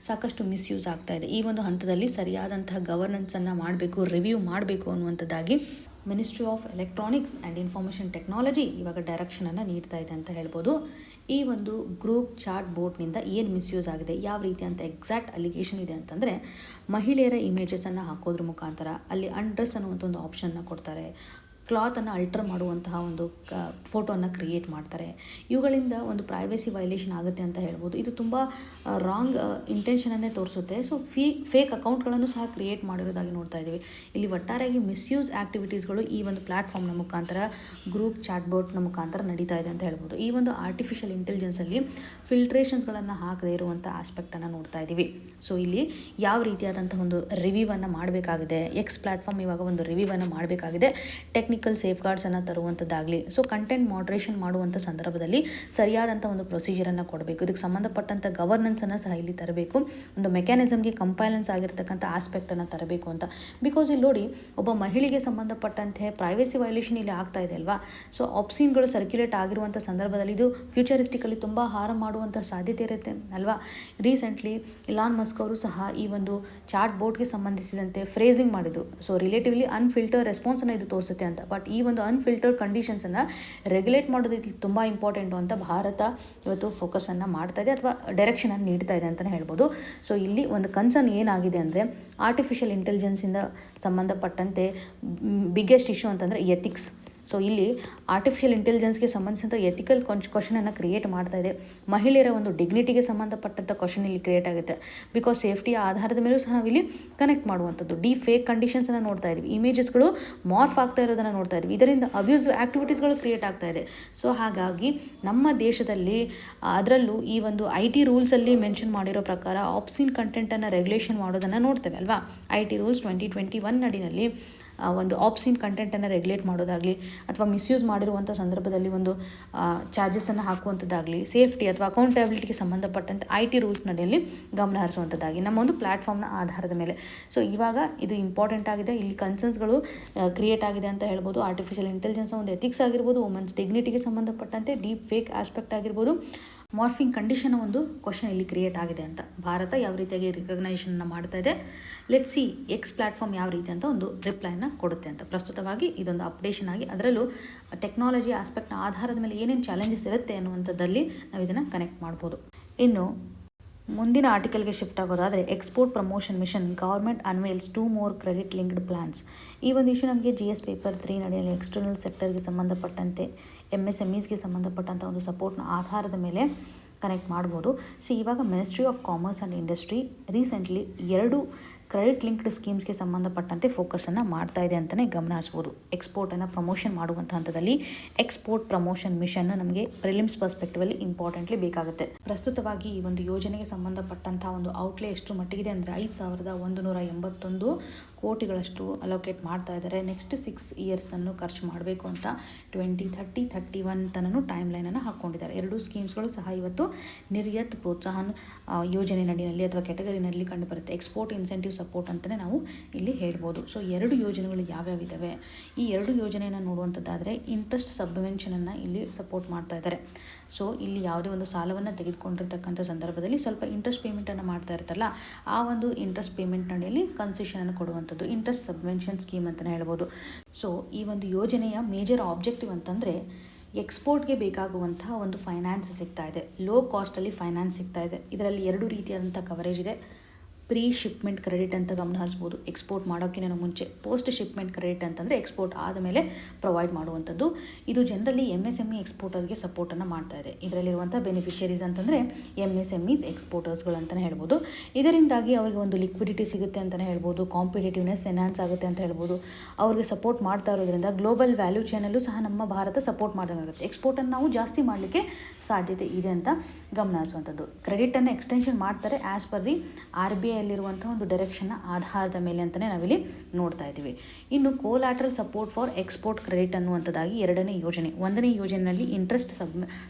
ಸಾಕಷ್ಟು ಮಿಸ್ಯೂಸ್ ಆಗ್ತಾ ಇದೆ. ಈ ಒಂದು ಹಂತದಲ್ಲಿ ಸರಿಯಾದಂತಹ ಗವರ್ನೆನ್ಸನ್ನು ಮಾಡಬೇಕು, ರಿವ್ಯೂ ಮಾಡಬೇಕು ಅನ್ನುವಂಥದ್ದಾಗಿ ministry of electronics and information technology ಇವಾಗ ಡೈರೆಕ್ಷನನ್ನು ನೀಡ್ತಾ ಇದೆ ಅಂತ ಹೇಳ್ಬೋದು. ಈ ಒಂದು ಗ್ರೂಪ್ ಚಾಟ್ ಬೋಟ್ನಿಂದ ಏನು ಮಿಸ್ಯೂಸ್ ಆಗಿದೆ, ಯಾವ ರೀತಿ ಅಂತ ಎಕ್ಸಾಕ್ಟ್ ಅಲಿಗೇಷನ್ ಇದೆ ಅಂತಂದರೆ, ಮಹಿಳೆಯರ ಇಮೇಜಸನ್ನು ಹಾಕೋದ್ರ ಮುಖಾಂತರ ಅಲ್ಲಿ ಅನ್ಡ್ರೆಸ್ ಅನ್ನುವಂಥ ಒಂದು ಆಪ್ಷನ್ನ ಕೊಡ್ತಾರೆ. ಕ್ಲಾತನ್ನು ಅಲ್ಟರ್ ಮಾಡುವಂತಹ ಒಂದು ಫೋಟೋನ ಕ್ರಿಯೇಟ್ ಮಾಡ್ತಾರೆ. ಇವುಗಳಿಂದ ಒಂದು ಪ್ರೈವಸಿ ವೈಲೇಷನ್ ಆಗುತ್ತೆ ಅಂತ ಹೇಳ್ಬೋದು. ಇದು ತುಂಬ ರಾಂಗ್ ಇಂಟೆನ್ಷನನ್ನೇ ತೋರಿಸುತ್ತೆ. ಸೊ ಫೇಕ್ ಅಕೌಂಟ್ಗಳನ್ನು ಸಹ ಕ್ರಿಯೇಟ್ ಮಾಡಿರೋದಾಗಿ ನೋಡ್ತಾ ಇದ್ದೀವಿ. ಇಲ್ಲಿ ಒಟ್ಟಾರೆಯಾಗಿ ಮಿಸ್ಯೂಸ್ ಆ್ಯಕ್ಟಿವಿಟೀಸ್ಗಳು ಈ ಒಂದು ಪ್ಲ್ಯಾಟ್ಫಾರ್ಮ್ನ ಮುಖಾಂತರ, ಗ್ರೂಪ್ ಚಾಟ್ ಬೋಟ್ನ ಮುಖಾಂತರ ನಡೀತಾ ಇದೆ ಅಂತ ಹೇಳ್ಬೋದು. ಈ ಒಂದು ಆರ್ಟಿಫಿಷಿಯಲ್ ಇಂಟೆಲಿಜೆನ್ಸಲ್ಲಿ ಫಿಲ್ಟ್ರೇಷನ್ಸ್ಗಳನ್ನು ಹಾಕದೇ ಇರುವಂಥ ಆಸ್ಪೆಕ್ಟನ್ನು ನೋಡ್ತಾ ಇದ್ದೀವಿ. ಸೊ ಇಲ್ಲಿ ಯಾವ ರೀತಿಯಾದಂಥ ಒಂದು ರಿವ್ಯೂವನ್ನು ಮಾಡಬೇಕಾಗಿದೆ, X ಪ್ಲ್ಯಾಟ್ಫಾರ್ಮ್ ಇವಾಗ ಒಂದು ರಿವ್ಯೂವನ್ನು ಮಾಡಬೇಕಾಗಿದೆ. ಟೆಕ್ನಿಕಲ್ ಸೇಫ್ ಗಾರ್ಡ್ಸನ್ನು ತರುವಂಥದ್ದಾಗಲಿ, ಸೊ ಕಂಟೆಂಟ್ ಮಾಡ್ರೇಷನ್ ಮಾಡುವಂಥ ಸಂದರ್ಭದಲ್ಲಿ ಸರಿಯಾದಂಥ ಒಂದು ಪ್ರೊಸೀಜರನ್ನು ಕೊಡಬೇಕು. ಇದಕ್ಕೆ ಸಂಬಂಧಪಟ್ಟಂಥ ಗವರ್ನೆನ್ಸನ್ನು ಸಹ ಇಲ್ಲಿ ತರಬೇಕು. ಒಂದು ಮೆಕ್ಯಾನಿಸಮ್ಗೆ ಕಂಪೈಲೆನ್ಸ್ ಆಗಿರ್ತಕ್ಕಂಥ ಆಸ್ಪೆಕ್ಟನ್ನು ತರಬೇಕು ಅಂತ. ಬಿಕಾಸ್ ಇಲ್ಲಿ ನೋಡಿ, ಒಬ್ಬ ಮಹಿಳೆಗೆ ಸಂಬಂಧಪಟ್ಟಂತೆ ಪ್ರೈವಸಿ ವೈಲೇಷನ್ ಇಲ್ಲಿ ಆಗ್ತಾ ಇದೆ ಅಲ್ವಾ. ಸೊ ಆಪ್ಸಿನ್ಗಳು ಸರ್ಕ್ಯುಲೇಟ್ ಆಗಿರುವಂಥ ಸಂದರ್ಭದಲ್ಲಿ ಇದು ಫ್ಯೂಚರಿಸ್ಟಿಕಲಿ ತುಂಬ ಹಾರ್ಮ್ ಮಾಡುವಂಥ ಸಾಧ್ಯತೆ ಇರುತ್ತೆ ಅಲ್ವಾ. ರೀಸೆಂಟ್ಲಿ ಇಲಾನ್ ಮಸ್ಕ್ ಅವರು ಸಹ ಈ ಒಂದು ಚಾಟ್ ಬೋಟ್ಗೆ ಸಂಬಂಧಿಸಿದಂತೆ ಫ್ರೇಸಿಂಗ್ ಮಾಡಿದರು. ಸೊ ರಿಲೇಟಿವ್ಲಿ ಅನ್ಫಿಲ್ಟರ್ ರೆಸ್ಪಾನ್ಸನ್ನು ಇದು ತೋರಿಸುತ್ತೆ ಅಂತ. ಬಟ್ ಈ ಒಂದು ಅನ್ಫಿಲ್ಟರ್ಡ್ ಕಂಡೀಷನ್ಸನ್ನು ರೆಗ್ಯುಲೇಟ್ ಮಾಡೋದು ಇಲ್ಲಿ ತುಂಬ ಇಂಪಾರ್ಟೆಂಟು ಅಂತ ಭಾರತ ಇವತ್ತು ಫೋಕಸನ್ನು ಮಾಡ್ತಾ ಇದೆ, ಅಥವಾ ಡೈರೆಕ್ಷನನ್ನು ನೀಡ್ತಾ ಇದೆ ಅಂತಲೇ ಹೇಳ್ಬೋದು. ಸೊ ಇಲ್ಲಿ ಒಂದು ಕನ್ಸರ್ನ್ ಏನಾಗಿದೆ ಅಂದರೆ, ಆರ್ಟಿಫಿಷಿಯಲ್ ಇಂಟೆಲಿಜೆನ್ಸಿಂದ ಸಂಬಂಧಪಟ್ಟಂತೆ ಬಿಗ್ಗೆಸ್ಟ್ ಇಶ್ಯೂ ಅಂತಂದರೆ ಎಥಿಕ್ಸ್. ಸೊ ಇಲ್ಲಿ ಆರ್ಟಿಫಿಷಿಯಲ್ ಇಂಟೆಲಿಜೆನ್ಸ್ಗೆ ಸಂಬಂಧಿಸಿದಂಥ ಎಥಿಕಲ್ ಕ್ವಶನನ್ನು ಕ್ರಿಯೇಟ್ ಮಾಡ್ತಾ ಇದೆ. ಮಹಿಳೆಯರ ಒಂದು ಡಿಗ್ನಿಟಿಗೆ ಸಂಬಂಧಪಟ್ಟಂಥ ಕ್ವಶನ್ ಇಲ್ಲಿ ಕ್ರಿಯೇಟ್ ಆಗುತ್ತೆ. ಬಿಕಾಸ್ ಸೇಫ್ಟಿಯ ಆಧಾರದ ಮೇಲೂ ಸಹ ನಾವಿಲ್ಲಿ ಕನೆಕ್ಟ್ ಮಾಡುವಂಥದ್ದು. ಡೀಪ್ ಫೇಕ್ ಕಂಡೀಷನ್ಸನ್ನು ನೋಡ್ತಾ ಇದ್ದೀವಿ, ಇಮೇಜಸ್ಗಳು ಮಾರ್ಫ್ ಆಗ್ತಾ ಇರೋದನ್ನು ನೋಡ್ತಾ ಇದ್ದೀವಿ. ಇದರಿಂದ ಅಬ್ಯೂಸಿವ್ ಆ್ಯಕ್ಟಿವಿಟೀಸ್ಗಳು ಕ್ರಿಯೇಟ್ ಆಗ್ತಾ ಇದೆ. ಸೊ ಹಾಗಾಗಿ ನಮ್ಮ ದೇಶದಲ್ಲಿ ಅದರಲ್ಲೂ ಈ ಒಂದು IT ರೂಲ್ಸಲ್ಲಿ ಮೆನ್ಷನ್ ಮಾಡಿರೋ ಪ್ರಕಾರ ಆಬ್ಸಿನ್ ಕಂಟೆಂಟನ್ನು ರೆಗ್ಯುಲೇಷನ್ ಮಾಡೋದನ್ನು ನೋಡ್ತೇವೆ ಅಲ್ವಾ. IT ರೂಲ್ಸ್ 2021 ನಡಿನಲ್ಲಿ ಒಂದು ಆಬ್ಸಿನ್ ಕಂಟೆಂಟನ್ನು ರೆಗ್ಯುಲೇಟ್ ಮಾಡೋದಾಗಲಿ ಅಥವಾ ಮಿಸ್ಯೂಸ್ ಮಾಡಿರುವಂಥ ಸಂದರ್ಭದಲ್ಲಿ ಒಂದು ಚಾರ್ಜಸನ್ನು ಹಾಕುವಂಥದ್ದಾಗಲಿ, ಸೇಫ್ಟಿ ಅಥವಾ ಅಕೌಂಟಬಿಲಿಟಿಗೆ ಸಂಬಂಧಪಟ್ಟಂತೆ IT ರೂಲ್ಸ್ ನಡೆಯಲ್ಲಿ ಗಮನ ಹರಿಸುವಂಥದ್ದಾಗಿ ನಮ್ಮ ಒಂದು ಪ್ಲ್ಯಾಟ್ಫಾರ್ಮ್ನ ಆಧಾರದ ಮೇಲೆ. ಸೊ ಇವಾಗ ಇದು ಇಂಪಾರ್ಟೆಂಟ್ ಆಗಿದೆ. ಇಲ್ಲಿ ಕನ್ಸರ್ನ್ಸ್ಗಳು ಕ್ರಿಯೇಟ್ ಆಗಿದೆ ಅಂತ ಹೇಳ್ಬೋದು. ಆರ್ಟಿಫಿಷಿಯಲ್ ಇಂಟೆಲಿಜೆನ್ಸ್ ಒಂದು ಎಥಿಕ್ಸ್ ಆಗಿರ್ಬೋದು, ವುಮೆನ್ಸ್ ಡಿಗ್ನಿಟಿಗೆ ಸಂಬಂಧಪಟ್ಟಂತೆ ಡೀಪ್ ಫೇಕ್ ಆಸ್ಪೆಕ್ಟ್ ಆಗಿರ್ಬೋದು, ಮಾರ್ಫಿಂಗ್ ಕಂಡೀಷನ್ ಒಂದು ಕ್ವಶನ್ ಇಲ್ಲಿ ಕ್ರಿಯೇಟ್ ಆಗಿದೆ ಅಂತ. ಭಾರತ ಯಾವ ರೀತಿಯಾಗಿ ರಿಕಗ್ನೈಷನ್ನ ಮಾಡ್ತಾ ಇದೆ, ಲೆಟ್ ಸಿ ಎಕ್ಸ್ ಪ್ಲ್ಯಾಟ್ಫಾರ್ಮ್ ಯಾವ ರೀತಿ ಅಂತ ಒಂದು ರಿಪ್ಲೈನ ಕೊಡುತ್ತೆ ಅಂತ. ಪ್ರಸ್ತುತವಾಗಿ ಇದೊಂದು ಅಪ್ಡೇಷನ್ ಆಗಿ ಅದರಲ್ಲೂ ಟೆಕ್ನಾಲಜಿ ಆಸ್ಪೆಕ್ಟ್ನ ಆಧಾರದ ಮೇಲೆ ಏನೇನು ಚಾಲೆಂಜಸ್ ಇರುತ್ತೆ ಅನ್ನುವಂಥದ್ದಲ್ಲಿ ನಾವು ಇದನ್ನು ಕನೆಕ್ಟ್ ಮಾಡ್ಬೋದು. ಇನ್ನು ಮುಂದಿನ ಆರ್ಟಿಕಲ್ಗೆ ಶಿಫ್ಟ್ ಆಗೋದಾದರೆ export promotion mission government unveils 2 more credit linked plans. ಈ ಒಂದು ಇಶ್ಯೂ ನಮಗೆ GS ಪೇಪರ್ 3 ನಡೆಯಲ್ಲಿ ಎಕ್ಸ್ಟರ್ನಲ್ ಸೆಕ್ಟರ್ಗೆ ಸಂಬಂಧಪಟ್ಟಂತೆ MSMEಸ್ಗೆ ಸಂಬಂಧಪಟ್ಟಂಥ ಒಂದು ಸಪೋರ್ಟ್ನ ಆಧಾರದ ಮೇಲೆ ಕನೆಕ್ಟ್ ಮಾಡ್ಬೋದು. ಇವಾಗ ministry of commerce and industry recently 2 credit linked ಸ್ಕೀಮ್ಸ್ಗೆ ಸಂಬಂಧಪಟ್ಟಂತೆ ಫೋಕಸನ್ನು ಮಾಡ್ತಾ ಇದೆ ಅಂತಲೇ ಗಮನ ಹರಿಸ್ಬೋದು. ಎಕ್ಸ್ಪೋರ್ಟನ್ನು ಪ್ರಮೋಷನ್ ಮಾಡುವಂಥ ಹಂತದಲ್ಲಿ ಎಕ್ಸ್ಪೋರ್ಟ್ ಪ್ರಮೋಷನ್ ಮಿಷನ್ ನಮಗೆ ಪ್ರಿಲಿಮ್ಸ್ ಪರ್ಸ್ಪೆಕ್ಟಿವಲ್ಲಿ ಇಂಪಾರ್ಟೆಂಟ್ಲಿ ಬೇಕಾಗುತ್ತೆ. ಪ್ರಸ್ತುತವಾಗಿ ಈ ಒಂದು ಯೋಜನೆಗೆ ಸಂಬಂಧಪಟ್ಟಂಥ ಒಂದು ಔಟ್ಲೇ ಎಷ್ಟು ಮಟ್ಟಿಗಿದೆ ಅಂದರೆ 5,181 ಕೋಟಿಗಳಷ್ಟು ಅಲೋಕೇಟ್ ಮಾಡ್ತಾ ಇದ್ದಾರೆ. ನೆಕ್ಸ್ಟ್ 6 ಇಯರ್ಸ್ನನ್ನು ಖರ್ಚು ಮಾಡಬೇಕು ಅಂತ 2030-31 ತನೂ ಟೈಮ್ ಲೈನನ್ನು ಹಾಕ್ಕೊಂಡಿದ್ದಾರೆ. 2 ಸ್ಕೀಮ್ಸ್ಗಳು ಸಹ ಇವತ್ತು ನಿರ್ಯಾತ್ ಪ್ರೋತ್ಸಾಹನ್ ಯೋಜನೆ ನಡಿನಲ್ಲಿ ಅಥವಾ ಕ್ಯಾಟಗರಿನಲ್ಲಿ ಕಂಡುಬರುತ್ತೆ. ಎಕ್ಸ್ಪೋರ್ಟ್ ಇನ್ಸೆಂಟಿವ್ ಸಪೋರ್ಟ್ ಅಂತಲೇ ನಾವು ಇಲ್ಲಿ ಹೇಳ್ಬೋದು. ಸೊ 2 ಯೋಜನೆಗಳು ಯಾವ್ಯಾವ ಇದ್ದಾವೆ, ಈ 2 ಯೋಜನೆಯನ್ನು ನೋಡುವಂಥದ್ದಾದರೆ ಇಂಟ್ರೆಸ್ಟ್ ಸಬ್ವೆನ್ಷನನ್ನು ಇಲ್ಲಿ ಸಪೋರ್ಟ್ ಮಾಡ್ತಾ ಇದ್ದಾರೆ. ಸೊ ಇಲ್ಲಿ ಯಾವುದೇ ಒಂದು ಸಾಲವನ್ನು ತೆಗೆದುಕೊಂಡಿರ್ತಕ್ಕಂಥ ಸಂದರ್ಭದಲ್ಲಿ ಸ್ವಲ್ಪ ಇಂಟ್ರೆಸ್ಟ್ ಪೇಮೆಂಟನ್ನು ಮಾಡ್ತಾ ಇರ್ತಾರಲ್ಲ, ಆ ಒಂದು ಇಂಟ್ರೆಸ್ಟ್ ಪೇಮೆಂಟ್ ನಡೆಯಲ್ಲಿ ಕನ್ಸೆಷನನ್ನು ಕೊಡುವಂಥದ್ದು ಇಂಟ್ರೆಸ್ಟ್ ಸಬ್ವೆನ್ಷನ್ ಸ್ಕೀಮ್ ಅಂತಲೇ ಹೇಳ್ಬೋದು. ಸೊ ಈ ಒಂದು ಯೋಜನೆಯ ಮೇಜರ್ ಆಬ್ಜೆಕ್ಟಿವ್ ಅಂತಂದರೆ ಎಕ್ಸ್ಪೋರ್ಟ್ಗೆ ಬೇಕಾಗುವಂತಹ ಒಂದು ಫೈನಾನ್ಸ್ ಸಿಗ್ತಾ ಇದೆ, ಲೋ ಕಾಸ್ಟಲ್ಲಿ ಫೈನಾನ್ಸ್ ಸಿಗ್ತಾ ಇದೆ. ಇದರಲ್ಲಿ 2 ರೀತಿಯಾದಂಥ ಕವರೇಜ್ ಇದೆ. ಪ್ರೀ ಶಿಪ್ಮೆಂಟ್ ಕ್ರೆಡಿಟ್ ಅಂತ ಗಮನ ಹರಿಸ್ಬೋದು, ಎಕ್ಸ್ಪೋರ್ಟ್ ಮಾಡೋಕ್ಕಿಂತ ಮುಂಚೆ. ಪೋಸ್ಟ್ ಶಿಪ್ಮೆಂಟ್ ಕ್ರೆಡಿಟ್ ಅಂತಂದರೆ ಎಕ್ಸ್ಪೋರ್ಟ್ ಆದಮೇಲೆ ಪ್ರೊವೈಡ್ ಮಾಡುವಂಥದ್ದು. ಇದು ಜನರಲಿ MSME ಎಕ್ಸ್ಪೋರ್ಟರ್ಗೆ ಸಪೋರ್ಟನ್ನು ಮಾಡ್ತಾ ಇದೆ. ಇದರಲ್ಲಿರುವಂಥ ಬೆನಿಫಿಷರೀಸ್ ಅಂತಂದರೆ MSMEs ಎಕ್ಸ್ಪೋರ್ಟರ್ಸ್ಗಳು ಅಂತಲೇ ಹೇಳ್ಬೋದು. ಇದರಿಂದಾಗಿ ಅವರಿಗೆ ಒಂದು ಲಿಕ್ವಿಡಿಟಿ ಸಿಗುತ್ತೆ ಅಂತಲೇ ಹೇಳ್ಬೋದು, ಕಾಂಪಿಟೇಟಿವ್ನೆಸ್ ಎನ್ಹಾನ್ಸ್ ಆಗುತ್ತೆ ಅಂತ ಹೇಳ್ಬೋದು. ಅವ್ರಿಗೆ ಸಪೋರ್ಟ್ ಮಾಡ್ತಾ ಇರೋದ್ರಿಂದ ಗ್ಲೋಬಲ್ ವ್ಯಾಲ್ಯೂ ಚೈನಲ್ಲೂ ಸಹ ನಮ್ಮ ಭಾರತ ಸಪೋರ್ಟ್ ಮಾಡ್ದಂಗಾಗುತ್ತೆ. ಎಕ್ಸ್ಪೋರ್ಟನ್ನು ನಾವು ಜಾಸ್ತಿ ಮಾಡಲಿಕ್ಕೆ ಸಾಧ್ಯತೆ ಇದೆ ಅಂತ ಗಮನ ಹರಿಸುವಂಥದ್ದು. ಕ್ರೆಡಿಟನ್ನು ಎಕ್ಸ್ಟೆನ್ಷನ್ ಮಾಡ್ತಾರೆ ಆ್ಯಸ್ ಪರ್ ದಿ RBI ಯಲ್ಲಿರುವಂಥ ಒಂದು ಡೈರೆಕ್ಷನ್ನ ಆಧಾರದ ಮೇಲೆ ಅಂತಲೇ ನಾವಿಲ್ಲಿ ನೋಡ್ತಾ ಇದ್ದೀವಿ. ಇನ್ನು ಕೋಲಾಟ್ರಲ್ ಸಪೋರ್ಟ್ ಫಾರ್ ಎಕ್ಸ್ಪೋರ್ಟ್ ಕ್ರೆಡಿಟ್ ಅನ್ನುವಂಥದ್ದಾಗಿ 2ನೇ ಯೋಜನೆ. 1ನೇ ಯೋಜನೆಯಲ್ಲಿ ಇಂಟ್ರೆಸ್ಟ್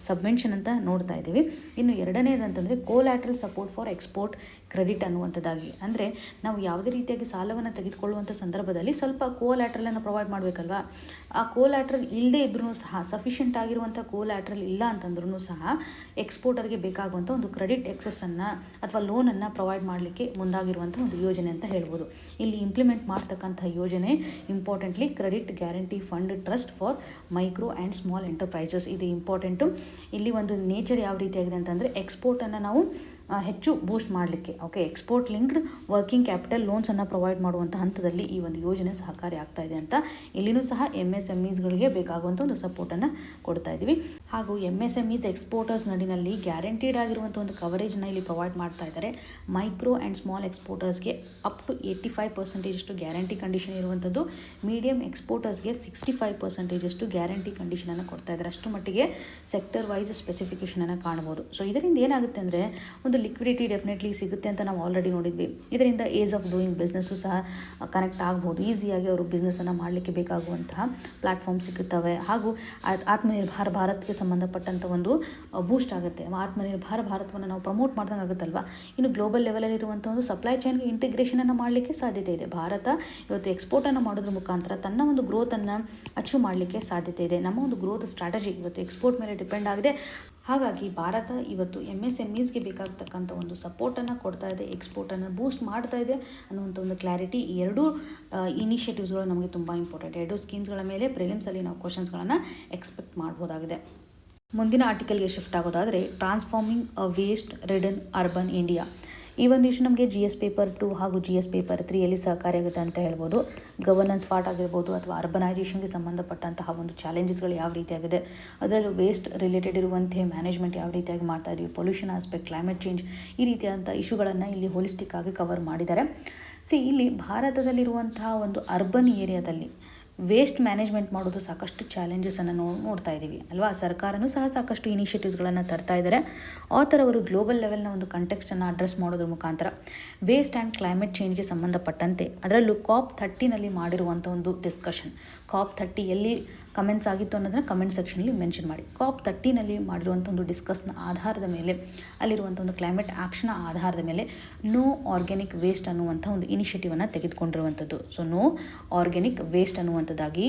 ಸಬ್ವೆನ್ಷನ್ ಅಂತ ನೋಡ್ತಾ ಇದ್ದೀವಿ. ಇನ್ನು 2ನೇದಂತಂದರೆ ಕೋಲಾಟ್ರಲ್ ಸಪೋರ್ಟ್ ಫಾರ್ ಎಕ್ಸ್ಪೋರ್ಟ್ ಕ್ರೆಡಿಟ್ ಅನ್ನುವಂಥದ್ದಾಗಿ, ಅಂದರೆ ನಾವು ಯಾವುದೇ ರೀತಿಯಾಗಿ ಸಾಲವನ್ನು ತೆಗೆದುಕೊಳ್ಳುವಂಥ ಸಂದರ್ಭದಲ್ಲಿ ಸ್ವಲ್ಪ ಕೋಲ್ಯಾಟ್ರಲನ್ನು ಪ್ರೊವೈಡ್ ಮಾಡಬೇಕಲ್ವಾ. ಆ ಕೋಲ್ಯಾಟ್ರಲ್ ಇಲ್ಲದೇ ಇದ್ರೂ ಸಹ, ಸಫಿಷಿಯೆಂಟ್ ಆಗಿರುವಂಥ ಕೋಲ್ಯಾಟ್ರಲ್ ಇಲ್ಲ ಅಂತಂದ್ರೂ ಸಹ ಎಕ್ಸ್ಪೋರ್ಟರ್ಗೆ ಬೇಕಾಗುವಂಥ ಒಂದು ಕ್ರೆಡಿಟ್ ಎಕ್ಸೆಸ್ಸನ್ನು ಅಥವಾ ಲೋನನ್ನು ಪ್ರೊವೈಡ್ ಮಾಡಲಿಕ್ಕೆ ಮುಂದಾಗಿರುವಂಥ ಒಂದು ಯೋಜನೆ ಅಂತ ಹೇಳ್ಬೋದು. ಇಲ್ಲಿ ಇಂಪ್ಲಿಮೆಂಟ್ ಮಾಡ್ತಕ್ಕಂಥ ಯೋಜನೆ importantly credit guarantee fund trust for micro and small enterprises. ಇದು ಇಂಪಾರ್ಟೆಂಟು. ಇಲ್ಲಿ ಒಂದು ನೇಚರ್ ಯಾವ ರೀತಿಯಾಗಿದೆ ಅಂತಂದರೆ ಎಕ್ಸ್ಪೋರ್ಟನ್ನು ನಾವು ಹೆಚ್ಚು ಬೂಸ್ಟ್ ಮಾಡಲಿಕ್ಕೆ ಎಕ್ಸ್ಪೋರ್ಟ್ ಲಿಂಕ್ಡ್ ವರ್ಕಿಂಗ್ ಕ್ಯಾಪಿಟಲ್ ಲೋನ್ಸನ್ನು ಪ್ರೊವೈಡ್ ಮಾಡುವಂಥ ಹಂತದಲ್ಲಿ ಈ ಒಂದು ಯೋಜನೆ ಸಹಕಾರಿ ಆಗ್ತಾ ಇದೆ ಅಂತ. ಇಲ್ಲಿನೂ ಸಹ MSMEಸ್ಗಳಿಗೆ ಬೇಕಾಗುವಂಥ ಒಂದು ಸಪೋರ್ಟನ್ನು ಕೊಡ್ತಾ ಇದ್ದೀವಿ. ಹಾಗೂ MSMEs ಎಕ್ಸ್ಪೋರ್ಟರ್ಸ್ ನಡಿನಲ್ಲಿ ಗ್ಯಾರಂಟೀಡ್ ಆಗಿರುವಂಥ ಒಂದು ಕವರೇಜನ್ನು ಇಲ್ಲಿ ಪ್ರೊವೈಡ್ ಮಾಡ್ತಾ ಇದ್ದಾರೆ. ಮೈಕ್ರೋ ಆ್ಯಂಡ್ ಸ್ಮಾಲ್ ಎಕ್ಸ್ಪೋರ್ಟರ್ಸ್ಗೆ ಅಪ್ ಟು 85% ಗ್ಯಾರಂಟಿ ಕಂಡೀಷನ್ ಇರುವಂಥದ್ದು, ಮೀಡಿಯಂ ಎಕ್ಸ್ಪೋರ್ಟರ್ಸ್ಗೆ 65% ಗ್ಯಾರಂಟಿ ಕಂಡೀಷನನ್ನು ಕೊಡ್ತಾ ಇದ್ದಾರೆ. ಅಷ್ಟು ಮಟ್ಟಿಗೆ ಸೆಕ್ಟರ್ ವೈಸ್ ಸ್ಪೆಸಿಫಿಕೇಷನನ್ನು ಕಾಣ್ಬೋದು. ಸೊ ಇದರಿಂದ ಏನಾಗುತ್ತೆ ಅಂದರೆ ಒಂದು ಲಿಕ್ವಿಡಿಟಿ ಡೆಫಿನೆಟ್ಲಿ ಸಿಗುತ್ತೆ ಅಂತ ನಾವು ಆಲ್ರೆಡಿ ನೋಡಿದ್ವಿ. ಇದರಿಂದ ಏಸ್ ಆಫ್ ಡೂಯಿಂಗ್ ಬಿಸ್ನೆಸ್ಸು ಸಹ ಕನೆಕ್ಟ್ ಆಗ್ಬೋದು. ಈಸಿಯಾಗಿ ಅವರು ಬಿಸ್ನೆಸ್ಸನ್ನು ಮಾಡಲಿಕ್ಕೆ ಬೇಕಾಗುವಂತಹ ಪ್ಲ್ಯಾಟ್ಫಾರ್ಮ್ ಸಿಗುತ್ತವೆ. ಹಾಗೂ ಆತ್ಮನಿರ್ಭರ ಭಾರತ್ಗೆ ಸಂಬಂಧಪಟ್ಟಂಥ ಒಂದು ಬೂಸ್ಟ್ ಆಗುತ್ತೆ. ಆತ್ಮನಿರ್ಭರ ಭಾರತವನ್ನು ನಾವು ಪ್ರಮೋಟ್ ಮಾಡ್ದಂಗೆ ಆಗುತ್ತಲ್ವ. ಇನ್ನು ಗ್ಲೋಬಲ್ ಲೆವೆಲಲ್ಲಿರುವಂಥ ಒಂದು ಸಪ್ಲೈ ಚೈನ್ಗೆ ಇಂಟಿಗ್ರೇಷನನ್ನು ಮಾಡಲಿಕ್ಕೆ ಸಾಧ್ಯತೆ ಇದೆ. ಭಾರತ ಇವತ್ತು ಎಕ್ಸ್ಪೋರ್ಟನ್ನು ಮಾಡೋದ್ರ ಮುಖಾಂತರ ತನ್ನ ಒಂದು ಗ್ರೋತನ್ನು ಅಚೀವ್ ಮಾಡಲಿಕ್ಕೆ ಸಾಧ್ಯತೆ ಇದೆ. ನಮ್ಮ ಒಂದು ಗ್ರೋತ್ ಸ್ಟ್ರಾಟಜಿ ಇವತ್ತು ಎಕ್ಸ್ಪೋರ್ಟ್ ಮೇಲೆ ಡಿಪೆಂಡ್ ಆಗಿದೆ. ಹಾಗಾಗಿ ಭಾರತ ಇವತ್ತು MSMEಸ್ಗೆ ಬೇಕಾಗ್ತಕ್ಕಂಥ ಒಂದು ಸಪೋರ್ಟನ್ನು ಕೊಡ್ತಾ ಇದೆ, ಎಕ್ಸ್ಪೋರ್ಟನ್ನು ಬೂಸ್ಟ್ ಮಾಡ್ತಾ ಇದೆ ಅನ್ನುವಂಥ ಒಂದು ಕ್ಲಾರಿಟಿ. ಈ 2 ಇನಿಷಿಯೇಟಿವ್ಸ್ಗಳು ನಮಗೆ ತುಂಬ ಇಂಪಾರ್ಟೆಂಟ್. 2 ಸ್ಕೀಮ್ಸ್ಗಳ ಮೇಲೆ ಪ್ರಿಲಿಮ್ಸಲ್ಲಿ ನಾವು ಕ್ವಶನ್ಸ್ಗಳನ್ನು ಎಕ್ಸ್ಪೆಕ್ಟ್ ಮಾಡ್ಬೋದಾಗಿದೆ. ಮುಂದಿನ ಆರ್ಟಿಕಲ್ಗೆ ಶಿಫ್ಟ್ ಆಗೋದಾದರೆ transforming a waste ridden urban India. ಈ ಒಂದು ಇಶ್ಯೂ ನಮಗೆ GS ಪೇಪರ್ 2 ಹಾಗೂ GS ಪೇಪರ್ 3ಯಲ್ಲಿ ಸಹಕಾರಿಯಾಗುತ್ತೆ ಅಂತ ಹೇಳ್ಬೋದು. ಗವರ್ನೆನ್ಸ್ ಪಾರ್ಟ್ ಆಗಿರ್ಬೋದು ಅಥವಾ ಅರ್ಬನೈಸೇಷನ್ಗೆ ಸಂಬಂಧಪಟ್ಟಂತಹ ಒಂದು ಚಾಲೆಂಜಸ್ಗಳು ಯಾವ ರೀತಿಯಾಗಿದೆ, ಅದರಲ್ಲೂ ವೇಸ್ಟ್ ರಿಲೇಟೆಡ್ ಇರುವಂತೆ ಮ್ಯಾನೇಜ್ಮೆಂಟ್ ಯಾವ ರೀತಿಯಾಗಿ ಮಾಡ್ತಾ ಇದೀವಿ, ಪೊಲ್ಯೂಷನ್ ಆಸ್ಪೆಕ್ಟ್, ಕ್ಲೈಮೇಟ್ ಚೇಂಜ್, ಈ ರೀತಿಯಾದಂಥ ಇಶ್ಯೂಗಳನ್ನು ಇಲ್ಲಿ ಹೋಲಿಸ್ಟಿಕ್ ಆಗಿ ಕವರ್ ಮಾಡಿದ್ದಾರೆ. ಇಲ್ಲಿ ಭಾರತದಲ್ಲಿರುವಂತಹ ಒಂದು ಅರ್ಬನ್ ಏರಿಯಾದಲ್ಲಿ ವೇಸ್ಟ್ ಮ್ಯಾನೇಜ್ಮೆಂಟ್ ಮಾಡೋದು ಸಾಕಷ್ಟು ಚಾಲೆಂಜಸನ್ನು ನೋಡ್ತಾ ಇದ್ದೀವಿ ಅಲ್ವಾ. ಸರ್ಕಾರನೂ ಸಹ ಸಾಕಷ್ಟು ಇನಿಷಿಯೇಟಿವ್ಸ್ಗಳನ್ನು ತರ್ತಾ ಇದ್ದಾರೆ. ಆಥರ್ ಅವರು ಗ್ಲೋಬಲ್ ಲೆವೆಲ್ನ ಒಂದು ಕಂಟೆಕ್ಸ್ಟನ್ನು ಅಡ್ರೆಸ್ ಮಾಡೋದ್ರ ಮುಖಾಂತರ ವೇಸ್ಟ್ ಆ್ಯಂಡ್ ಕ್ಲೈಮೇಟ್ ಚೇಂಜ್ಗೆ ಸಂಬಂಧಪಟ್ಟಂತೆ ಅದರಲ್ಲೂ COP30ನಲ್ಲಿ ಮಾಡಿರುವಂಥ ಒಂದು ಡಿಸ್ಕಷನ್, COP30 ಎಲ್ಲಿ ಕಮೆಂಟ್ಸ್ ಆಗಿತ್ತು ಅನ್ನೋದನ್ನು ಕಮೆಂಟ್ ಸೆಕ್ಷನಲ್ಲಿ ಮೆನ್ಷನ್ ಮಾಡಿ. COP30ನಲ್ಲಿ ಮಾಡಿರುವಂಥ ಒಂದು ಡಿಸ್ಕಸ್ನ ಆಧಾರದ ಮೇಲೆ, ಅಲ್ಲಿರುವಂಥ ಒಂದು ಕ್ಲೈಮೇಟ್ ಆ್ಯಕ್ಷನ್ ಆಧಾರದ ಮೇಲೆ ನೋ ಆರ್ಗ್ಯಾನಿಕ್ ವೇಸ್ಟ್ ಅನ್ನುವಂಥ ಒಂದು ಇನಿಷಿಯೇಟಿವನ್ನು ತೆಗೆದುಕೊಂಡಿರುವಂಥದ್ದು. ನೋ ಆರ್ಗ್ಯಾನಿಕ್ ವೇಸ್ಟ್ ಅನ್ನುವಂಥದ್ದಾಗಿ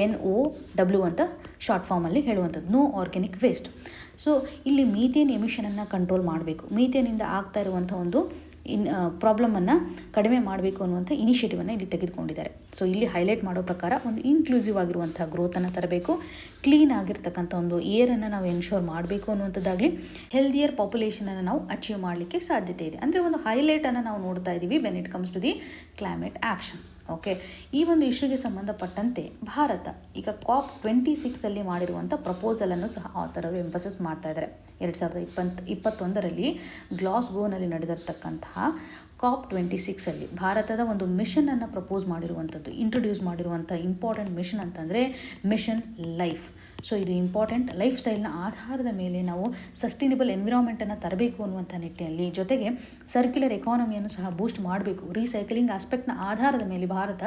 NOW ಅಂತ ಶಾರ್ಟ್ ಫಾರ್ಮಲ್ಲಿ ಹೇಳುವಂಥದ್ದು, ನೋ ಆರ್ಗ್ಯಾನಿಕ್ ವೇಸ್ಟ್. ಇಲ್ಲಿ ಮೀಥೇನ್ ಎಮಿಷನನ್ನು ಕಂಟ್ರೋಲ್ ಮಾಡಬೇಕು, ಮೀಥೇನಿಂದ ಆಗ್ತಾ ಇರುವಂಥ ಒಂದು ಪ್ರಾಬ್ಲಮನ್ನು ಕಡಿಮೆ ಮಾಡಬೇಕು ಅನ್ನುವಂಥ ಇನಿಷಿಯೇಟಿವನ್ನು ಇಲ್ಲಿ ತೆಗೆದುಕೊಂಡಿದ್ದಾರೆ. ಇಲ್ಲಿ ಹೈಲೈಟ್ ಮಾಡೋ ಪ್ರಕಾರ ಒಂದು ಇನ್ಕ್ಲೂಸಿವ್ ಆಗಿರುವಂಥ ಗ್ರೋತನ್ನು ತರಬೇಕು, ಕ್ಲೀನ್ ಆಗಿರ್ತಕ್ಕಂಥ ಒಂದು ಏರನ್ನು ನಾವು ಎನ್ಶೋರ್ ಮಾಡಬೇಕು ಅನ್ನುವಂಥದ್ದಾಗಲಿ, ಹೆಲ್ದಿಯರ್ ಪಾಪ್ಯುಲೇಷನನ್ನು ನಾವು ಅಚೀವ್ ಮಾಡಲಿಕ್ಕೆ ಸಾಧ್ಯತೆ ಇದೆ. ಅಂದರೆ ಒಂದು ಹೈಲೈಟನ್ನು ನಾವು ನೋಡ್ತಾ ಇದ್ದೀವಿ when it comes to the climate action. ಈ ಒಂದು ಇಶ್ಯೂಗೆ ಸಂಬಂಧಪಟ್ಟಂತೆ ಭಾರತ ಈಗ COP26 ಮಾಡಿರುವಂಥ ಪ್ರಪೋಸಲನ್ನು ಸಹ ಆಥರ್ ಅವರು ಎಂಫಸಿಸ್ ಮಾಡ್ತಾ ಇದ್ದಾರೆ. 2021ರಲ್ಲಿ ಗ್ಲಾಸ್ಗೋನಲ್ಲಿ ನಡೆದಿರ್ತಕ್ಕಂತಹ COP26 ಭಾರತದ ಒಂದು ಮಿಷನನ್ನು ಪ್ರಪೋಸ್ ಮಾಡಿರುವಂಥದ್ದು, ಇಂಟ್ರೊಡ್ಯೂಸ್ ಮಾಡಿರುವಂಥ ಇಂಪಾರ್ಟೆಂಟ್ ಮಿಷನ್ ಅಂತಂದರೆ ಮಿಷನ್ ಲೈಫ್. ಇದು ಇಂಪಾರ್ಟೆಂಟ್ ಲೈಫ್ ಸ್ಟೈಲ್ನ ಆಧಾರದ ಮೇಲೆ ನಾವು ಸಸ್ಟೈನಬಲ್ ಎನ್ವಿರಾನ್ಮೆಂಟನ್ನು ತರಬೇಕು ಅನ್ನುವಂಥ ನಿಟ್ಟಿನಲ್ಲಿ, ಜೊತೆಗೆ ಸರ್ಕ್ಯುಲರ್ ಎಕಾನಮಿಯನ್ನು ಸಹ ಬೂಸ್ಟ್ ಮಾಡಬೇಕು, ರೀಸೈಕ್ಲಿಂಗ್ ಆಸ್ಪೆಕ್ಟ್ನ ಆಧಾರದ ಮೇಲೆ ಭಾರತ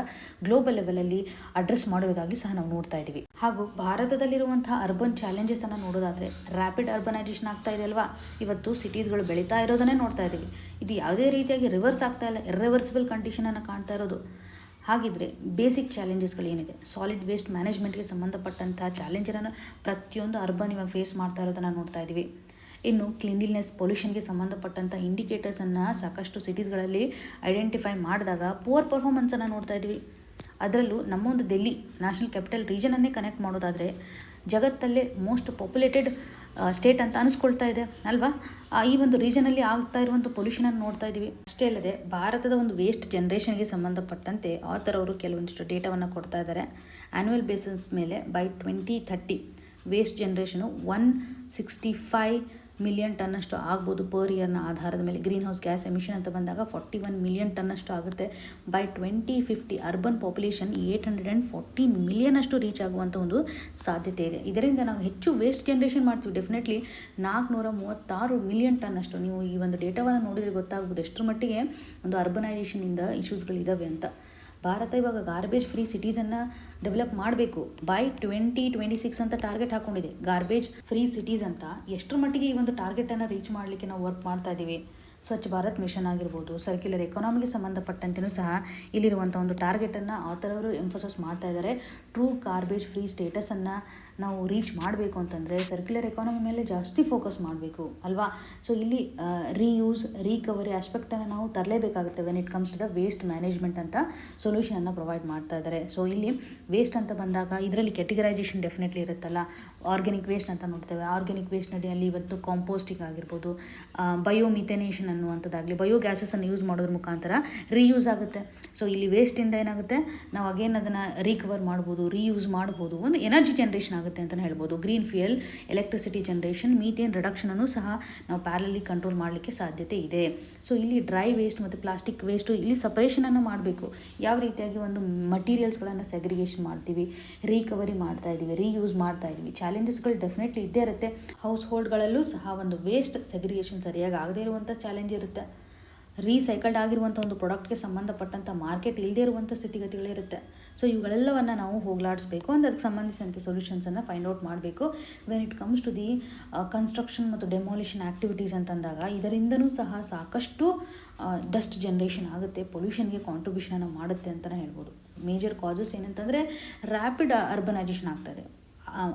ಗ್ಲೋಬಲ್ ಲೆವೆಲಲ್ಲಿ ಅಡ್ರೆಸ್ ಮಾಡುವುದಾಗಿ ಸಹ ನಾವು ನೋಡ್ತಾ ಇದ್ದೀವಿ. ಹಾಗೂ ಭಾರತದಲ್ಲಿರುವಂಥ ಅರ್ಬನ್ ಚಾಲೆಂಜಸನ್ನು ನೋಡೋದಾದರೆ ರ್ಯಾಪಿಡ್ ಅರ್ಬನೈಸೇಷನ್ ಆಗ್ತಾ ಇದೆ ಅಲ್ವಾ. ಇವತ್ತು ಸಿಟೀಸ್ಗಳು ಬೆಳೀತಾ ಇರೋದನ್ನೇ ನೋಡ್ತಾ ಇದ್ದೀವಿ. ಇದು ಯಾವುದೇ ರೀತಿಯಾಗಿ ರಿವರ್ಸ್ ಆಗ್ತಾ ಇಲ್ಲ, ಇರ್ರಿವರ್ಸಿಬಲ್ ಕಂಡೀಷನನ್ನು ಕಾಣ್ತಾ ಇರೋದು. ಹಾಗಿದ್ರೆ ಬೇಸಿಕ್ ಚಾಲೆಂಜಸ್ಗಳು ಏನಿದೆ, ಸಾಲಿಡ್ ವೇಸ್ಟ್ ಮ್ಯಾನೇಜ್ಮೆಂಟ್ಗೆ ಸಂಬಂಧಪಟ್ಟಂಥ ಚಾಲೆಂಜನ್ನು ಪ್ರತಿಯೊಂದು ಅರ್ಬನ್ ಇವಾಗ ಫೇಸ್ ಮಾಡ್ತಾ ಇರೋದನ್ನು ನೋಡ್ತಾ ಇದ್ದೀವಿ. ಇನ್ನು ಕ್ಲೀನ್ಲಿನೆಸ್, ಪೊಲ್ಯೂಷನ್ಗೆ ಸಂಬಂಧಪಟ್ಟಂಥ ಇಂಡಿಕೇಟರ್ಸನ್ನು ಸಾಕಷ್ಟು ಸಿಟೀಸ್ಗಳಲ್ಲಿ ಐಡೆಂಟಿಫೈ ಮಾಡಿದಾಗ ಪುವರ್ ಪರ್ಫಾರ್ಮೆನ್ಸನ್ನು ನೋಡ್ತಾ ಇದ್ದೀವಿ. ಅದರಲ್ಲೂ ನಮ್ಮ ಒಂದು ಡೆಲ್ಲಿ ನ್ಯಾಷನಲ್ ಕ್ಯಾಪಿಟಲ್ ರೀಜನನ್ನೇ ಕನೆಕ್ಟ್ ಮಾಡೋದಾದರೆ ಜಗತ್ತಲ್ಲೇ ಮೋಸ್ಟ್ ಪಾಪ್ಯುಲೇಟೆಡ್ ಸ್ಟೇಟ್ ಅಂತ ಅನಿಸ್ಕೊಳ್ತಾ ಇದೆ ಅಲ್ವಾ. ಈ ಒಂದು ರೀಜನಲ್ಲಿ ಆಗ್ತಾ ಇರುವಂಥ ಪೊಲ್ಯೂಷನನ್ನು ನೋಡ್ತಾ ಇದ್ದೀವಿ. ಅಷ್ಟೇ ಅಲ್ಲದೆ ಭಾರತದ ಒಂದು ವೇಸ್ಟ್ ಜನ್ರೇಷನ್ಗೆ ಸಂಬಂಧಪಟ್ಟಂತೆ ಆಥರ್ ಅವರು ಕೆಲವೊಂದಿಷ್ಟು ಡೇಟಾವನ್ನು ಕೊಡ್ತಾ ಇದ್ದಾರೆ. ಆ್ಯನ್ಯುವಲ್ ಬೇಸಿಸ್ ಮೇಲೆ ಬೈ 2030 ವೇಸ್ಟ್ ಜನ್ರೇಷನು 165 ಮಿಲಿಯನ್ ಟನ್ನಷ್ಟು ಆಗ್ಬೋದು ಪರ್ ಇಯರ್ನ ಆಧಾರದ ಮೇಲೆ. ಗ್ರೀನ್ ಹೌಸ್ ಗ್ಯಾಸ್ ಎಮಿಷನ್ ಅಂತ ಬಂದಾಗ 41 ಮಿಲಿಯನ್ ಟನ್ನಷ್ಟು ಆಗುತ್ತೆ. ಬೈ 2050 ಅರ್ಬನ್ ಪಾಪ್ಯುಲೇಷನ್ 814 ಮಿಲಿಯನ್ ಅಷ್ಟು ರೀಚ್ ಆಗುವಂಥ ಒಂದು ಸಾಧ್ಯತೆ ಇದೆ. ಇದರಿಂದ ನಾವು ಹೆಚ್ಚು ವೇಸ್ಟ್ ಜನ್ರೇಷನ್ ಮಾಡ್ತೀವಿ. ಡೆಫಿನೆಟ್ಲಿ 436 ಮಿಲಿಯನ್ ಟನ್ನಷ್ಟು. ನೀವು ಈ ಒಂದು ಡೇಟಾವನ್ನು ನೋಡಿದರೆ ಗೊತ್ತಾಗ್ಬೋದು ಎಷ್ಟರ ಮಟ್ಟಿಗೆ ಒಂದು ಅರ್ಬನೈಸೇಷನಿಂದ ಇಶ್ಯೂಸ್ಗಳಿದ್ದಾವೆ ಅಂತ. ಭಾರತ ಇವಾಗ ಗಾರ್ಬೇಜ್ ಫ್ರೀ ಸಿಟೀಸನ್ನು ಡೆವಲಪ್ ಮಾಡಬೇಕು, ಬೈ 2026 ಅಂತ ಟಾರ್ಗೆಟ್ ಹಾಕ್ಕೊಂಡಿದೆ. ಗಾರ್ಬೇಜ್ ಫ್ರೀ ಸಿಟೀಸ್ ಅಂತ ಎಷ್ಟರ ಮಟ್ಟಿಗೆ ಈ ಒಂದು ಟಾರ್ಗೆಟನ್ನು ರೀಚ್ ಮಾಡಲಿಕ್ಕೆ ನಾವು ವರ್ಕ್ ಮಾಡ್ತಾ ಇದ್ದೀವಿ. ಸ್ವಚ್ಛ ಭಾರತ್ ಮಿಷನ್ ಆಗಿರ್ಬೋದು, ಸರ್ಕ್ಯುಲರ್ ಎಕಾನಮಿಗೆ ಸಂಬಂಧಪಟ್ಟಂತೆಯೂ ಸಹ ಇಲ್ಲಿರುವಂಥ ಒಂದು ಟಾರ್ಗೆಟನ್ನು ಆಥರ್ ಅವರು ಎಂಫೋಸಸ್ ಮಾಡ್ತಾ ಇದ್ದಾರೆ. ಟ್ರೂ ಗಾರ್ಬೇಜ್ ಫ್ರೀ ಸ್ಟೇಟಸನ್ನು ನಾವು ರೀಚ್ ಮಾಡಬೇಕು ಅಂತಂದರೆ ಸರ್ಕ್ಯುಲರ್ ಎಕಾನಮಿ ಮೇಲೆ ಜಾಸ್ತಿ ಫೋಕಸ್ ಮಾಡಬೇಕು ಅಲ್ವಾ. ಇಲ್ಲಿ ರೀಯೂಸ್, ರೀಕವರಿ ಆಸ್ಪೆಕ್ಟನ್ನು ನಾವು ತರಲೇಬೇಕಾಗುತ್ತೆ when it comes to the waste management ಅಂತ ಸೊಲ್ಯೂಷನನ್ನು ಪ್ರೊವೈಡ್ ಮಾಡ್ತಾ ಇದ್ದಾರೆ. ಇಲ್ಲಿ ವೇಸ್ಟ್ ಅಂತ ಬಂದಾಗ ಇದರಲ್ಲಿ ಕ್ಯಾಟಗರೈಸೇಷನ್ ಡೆಫಿನೆಟ್ಲಿ ಇರುತ್ತಲ್ಲ. ಆರ್ಗ್ಯಾನಿಕ್ ವೇಸ್ಟ್ ಅಂತ ನೋಡ್ತೇವೆ. ಆರ್ಗ್ಯಾನಿಕ್ ವೇಸ್ಟ್ ನಡಿಯಲ್ಲಿ ಇವತ್ತು ಕಾಂಪೋಸ್ಟಿಂಗ್ ಆಗಿರ್ಬೋದು, ಬಯೋಮಿಥೆನೇಷನ್ ಅನ್ನುವಂಥದ್ದಾಗಲಿ, ಬಯೋಗ್ಯಾಸಸನ್ನು ಯೂಸ್ ಮಾಡೋದ್ರ ಮುಖಾಂತರ ರೀಯೂಸ್ ಆಗುತ್ತೆ. ಇಲ್ಲಿ ವೇಸ್ಟಿಂದ ಏನಾಗುತ್ತೆ, ನಾವು ಅಗೇನ್ ಅದನ್ನು ರೀಕವರ್ ಮಾಡ್ಬೋದು, ರೀಯೂಸ್ ಮಾಡ್ಬೋದು, ಒಂದು ಎನರ್ಜಿ ಜನ್ರೇಷನ್ ಆಗುತ್ತೆ ಅಂತಲೇ ಹೇಳ್ಬೋದು. Green fuel, electricity generation, methane ರಿಡಕ್ಷನನ್ನು ಸಹ ನಾವು ಪ್ಯಾರಲಿ ಕಂಟ್ರೋಲ್ ಮಾಡಲಿಕ್ಕೆ ಸಾಧ್ಯತೆ ಇದೆ. ಇಲ್ಲಿ ಡ್ರೈ ವೇಸ್ಟ್ ಮತ್ತು ಪ್ಲಾಸ್ಟಿಕ್ ವೇಸ್ಟು ಇಲ್ಲಿ ಸಪ್ರೇಷನನ್ನು ಮಾಡಬೇಕು. ಯಾವ ರೀತಿಯಾಗಿ ಒಂದು ಮಟೀರಿಯಲ್ಸ್ಗಳನ್ನು ಸೆಗ್ರಿಗೇಷನ್ ಮಾಡ್ತೀವಿ, ರೀಕವರಿ ಮಾಡ್ತಾ ಇದ್ದೀವಿ, ರೀಯೂಸ್ ಮಾಡ್ತಾ ಇದ್ದೀವಿ. ಚಾಲೆಂಜಸ್ಗಳು ಡೆಫಿನೆಟ್ಲಿ ಇದ್ದೇ ಇರುತ್ತೆ. ಹೌಸ್ ಹೋಲ್ಡ್ಗಳಲ್ಲೂ ಸಹ ಒಂದು ವೇಸ್ಟ್ ಸೆಗ್ರಿಗೇಷನ್ ಸರಿಯಾಗಿ ಆಗದೇ ಇರುವಂಥ ಚಾಲೆಂಜ್ ಇರುತ್ತೆ. ರೀಸೈಕಲ್ಡ್ ಆಗಿರುವಂಥ ಒಂದು ಪ್ರಾಡಕ್ಟ್ಗೆ ಸಂಬಂಧಪಟ್ಟಂಥ ಮಾರ್ಕೆಟ್ ಇಲ್ಲದೇ ಇರುವಂಥ ಸ್ಥಿತಿಗತಿಗಳಿರುತ್ತೆ. ಇವುಗಳೆಲ್ಲವನ್ನು ನಾವು ಹೋಗಲಾಡಿಸ್ಬೇಕು, ಅದಕ್ಕೆ ಸಂಬಂಧಿಸಿದಂತೆ ಸೊಲ್ಯೂಷನ್ಸನ್ನು ಫೈಂಡ್ ಔಟ್ ಮಾಡಬೇಕು. When it comes to the construction ಮತ್ತು ಡೆಮಾಲಿಷನ್ ಆ್ಯಕ್ಟಿವಿಟೀಸ್ ಅಂತಂದಾಗ ಇದರಿಂದನೂ ಸಹ ಸಾಕಷ್ಟು ಡಸ್ಟ್ ಜನ್ರೇಷನ್ ಆಗುತ್ತೆ, ಪೊಲ್ಯೂಷನ್ಗೆ ಕಾಂಟ್ರಿಬ್ಯೂಷನನ್ನು ಮಾಡುತ್ತೆ ಅಂತಲೇ ಹೇಳ್ಬೋದು. ಮೇಜರ್ ಕಾಸಸ್ ಏನಂತಂದರೆ ರ್ಯಾಪಿಡ್ ಅರ್ಬನೈಸೇಷನ್ ಆಗ್ತಾಯಿದೆ.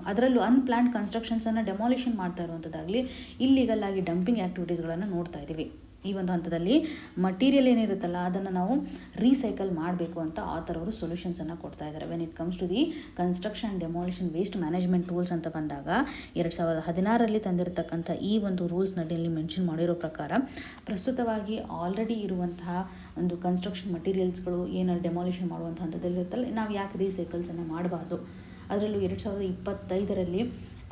ಅದರಲ್ಲೂ ಅನ್ಪ್ಲಾನ್ಡ್ ಕನ್ಸ್ಟ್ರಕ್ಷನ್ಸನ್ನು ಡೆಮಾಲಿಷನ್ ಮಾಡ್ತಾ ಇರುವಂಥದ್ದಾಗಲಿ, ಇಲ್ಲಿಗಲ್ ಆಗಿ ಡಂಪಿಂಗ್ ಆ್ಯಕ್ಟಿವಿಟೀಸ್ಗಳನ್ನು ನೋಡ್ತಾ ಇದ್ದೀವಿ. ಈ ಒಂದು ಹಂತದಲ್ಲಿ ಮಟೀರಿಯಲ್ ಏನಿರುತ್ತಲ್ಲ ಅದನ್ನು ನಾವು ರೀಸೈಕಲ್ ಮಾಡಬೇಕು ಅಂತ ಆಥರ್ ಅವರು ಸೊಲ್ಯೂಷನ್ಸನ್ನು ಕೊಡ್ತಾ ಇದ್ದಾರೆ. When it comes to the construction and demolition waste management rules ಅಂತ ಬಂದಾಗ 2016ರಲ್ಲಿ ತಂದಿರತಕ್ಕಂಥ ಈ ಒಂದು ರೂಲ್ಸ್ನಲ್ಲಿ ಮೆನ್ಷನ್ ಮಾಡಿರೋ ಪ್ರಕಾರ ಪ್ರಸ್ತುತವಾಗಿ ಆಲ್ರೆಡಿ ಇರುವಂತಹ ಒಂದು ಕನ್ಸ್ಟ್ರಕ್ಷನ್ ಮಟೀರಿಯಲ್ಸ್ಗಳು ಏನಾದ್ರು ಡೆಮಾಲಿಷನ್ ಮಾಡುವಂಥ ಹಂತದಲ್ಲಿ ಇರುತ್ತಲ್ಲ, ನಾವು ಯಾಕೆ ರೀಸೈಕಲ್ಸನ್ನು ಮಾಡಬಾರ್ದು. ಅದರಲ್ಲೂ 2025ರಲ್ಲಿ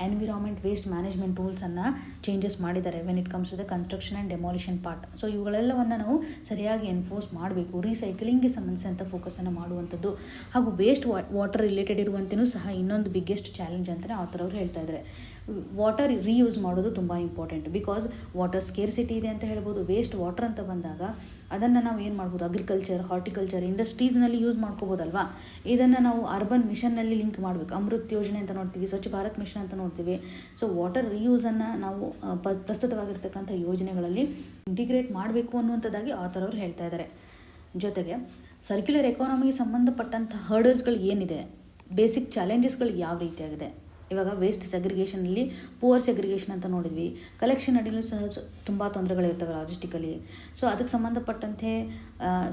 ಎನ್ವಿರಾನ್ಮೆಂಟ್ ವೇಸ್ಟ್ ಮ್ಯಾನೇಜ್ಮೆಂಟ್ ರೂಲ್ಸನ್ನು ಚೇಂಜಸ್ ಮಾಡಿದ್ದಾರೆ when it comes to the construction and demolition part. So ಇವುಗಳೆಲ್ಲವನ್ನು ನಾವು ಸರಿಯಾಗಿ ಎನ್ಫೋರ್ಸ್ ಮಾಡಬೇಕು. ರೀಸೈಕ್ಲಿಂಗ್ಗೆ ಸಂಬಂಧಿಸಿದಂಥ ಫೋಕಸನ್ನು ಮಾಡುವಂಥದ್ದು ಹಾಗೂ ವೇಸ್ಟ್ ವಾಟರ್ ರಿಲೇಟೆಡ್ ಇರುವಂತೆಯೂ ಸಹ ಇನ್ನೊಂದು ಬಿಗ್ಗೆಸ್ಟ್ ಚಾಲೆಂಜ್ ಅಂತಲೇ ಆಥರ್ ಅವರು ಹೇಳ್ತಾ ಇದ್ದಾರೆ. ವಾಟರ್ ರೀಯೂಸ್ ಮಾಡೋದು ತುಂಬ ಇಂಪಾರ್ಟೆಂಟ್. ಬಿಕಾಸ್ ವಾಟರ್ ಸ್ಕೇರ್ಸಿಟಿ ಇದೆ ಅಂತ ಹೇಳ್ಬೋದು. ವೇಸ್ಟ್ ವಾಟರ್ ಅಂತ ಬಂದಾಗ ಅದನ್ನು ನಾವು ಏನು ಮಾಡ್ಬೋದು, ಅಗ್ರಿಕಲ್ಚರ್, ಹಾರ್ಟಿಕಲ್ಚರ್, ಇಂಡಸ್ಟ್ರೀಸ್ನಲ್ಲಿ ಯೂಸ್ ಮಾಡ್ಕೋಬೋದಲ್ವಾ. ಇದನ್ನು ನಾವು ಅರ್ಬನ್ ಮಿಷನ್ನಲ್ಲಿ ಲಿಂಕ್ ಮಾಡಬೇಕು. ಅಮೃತ್ ಯೋಜನೆ ಅಂತ ನೋಡ್ತೀವಿ, ಸ್ವಚ್ಛ ಭಾರತ್ ಮಿಷನ್ ಅಂತ ನೋಡ್ತೀವಿ. ಸೊ ವಾಟರ್ ರೀಯೂಸನ್ನು ನಾವು ಪ್ರಸ್ತುತವಾಗಿರ್ತಕ್ಕಂಥ ಯೋಜನೆಗಳಲ್ಲಿ ಇಂಟಿಗ್ರೇಟ್ ಮಾಡಬೇಕು ಅನ್ನುವಂಥದ್ದಾಗಿ ಆಥರ್ ಅವರು ಹೇಳ್ತಾ ಇದ್ದಾರೆ. ಜೊತೆಗೆ ಸರ್ಕ್ಯುಲರ್ ಎಕಾನಮಿಗೆ ಸಂಬಂಧಪಟ್ಟಂಥ ಹರ್ಡಲ್ಸ್ಗಳು ಏನಿದೆ, ಬೇಸಿಕ್ ಚಾಲೆಂಜಸ್ಗಳು ಯಾವ ರೀತಿಯಾಗಿದೆ. ಇವಾಗ ವೇಸ್ಟ್ ಸೆಗ್ರಿಗೇಷನಲ್ಲಿ ಪೂವರ್ ಸೆಗ್ರಿಗೇಷನ್ ಅಂತ ನೋಡಿದ್ವಿ. ಕಲೆಕ್ಷನ್ ಅಡಿಲೂ ಸಹ ತುಂಬ ತೊಂದರೆಗಳಿರ್ತವೆ ಲಾಜಿಸ್ಟಿಕಲಿ. ಸೊ ಅದಕ್ಕೆ ಸಂಬಂಧಪಟ್ಟಂತೆ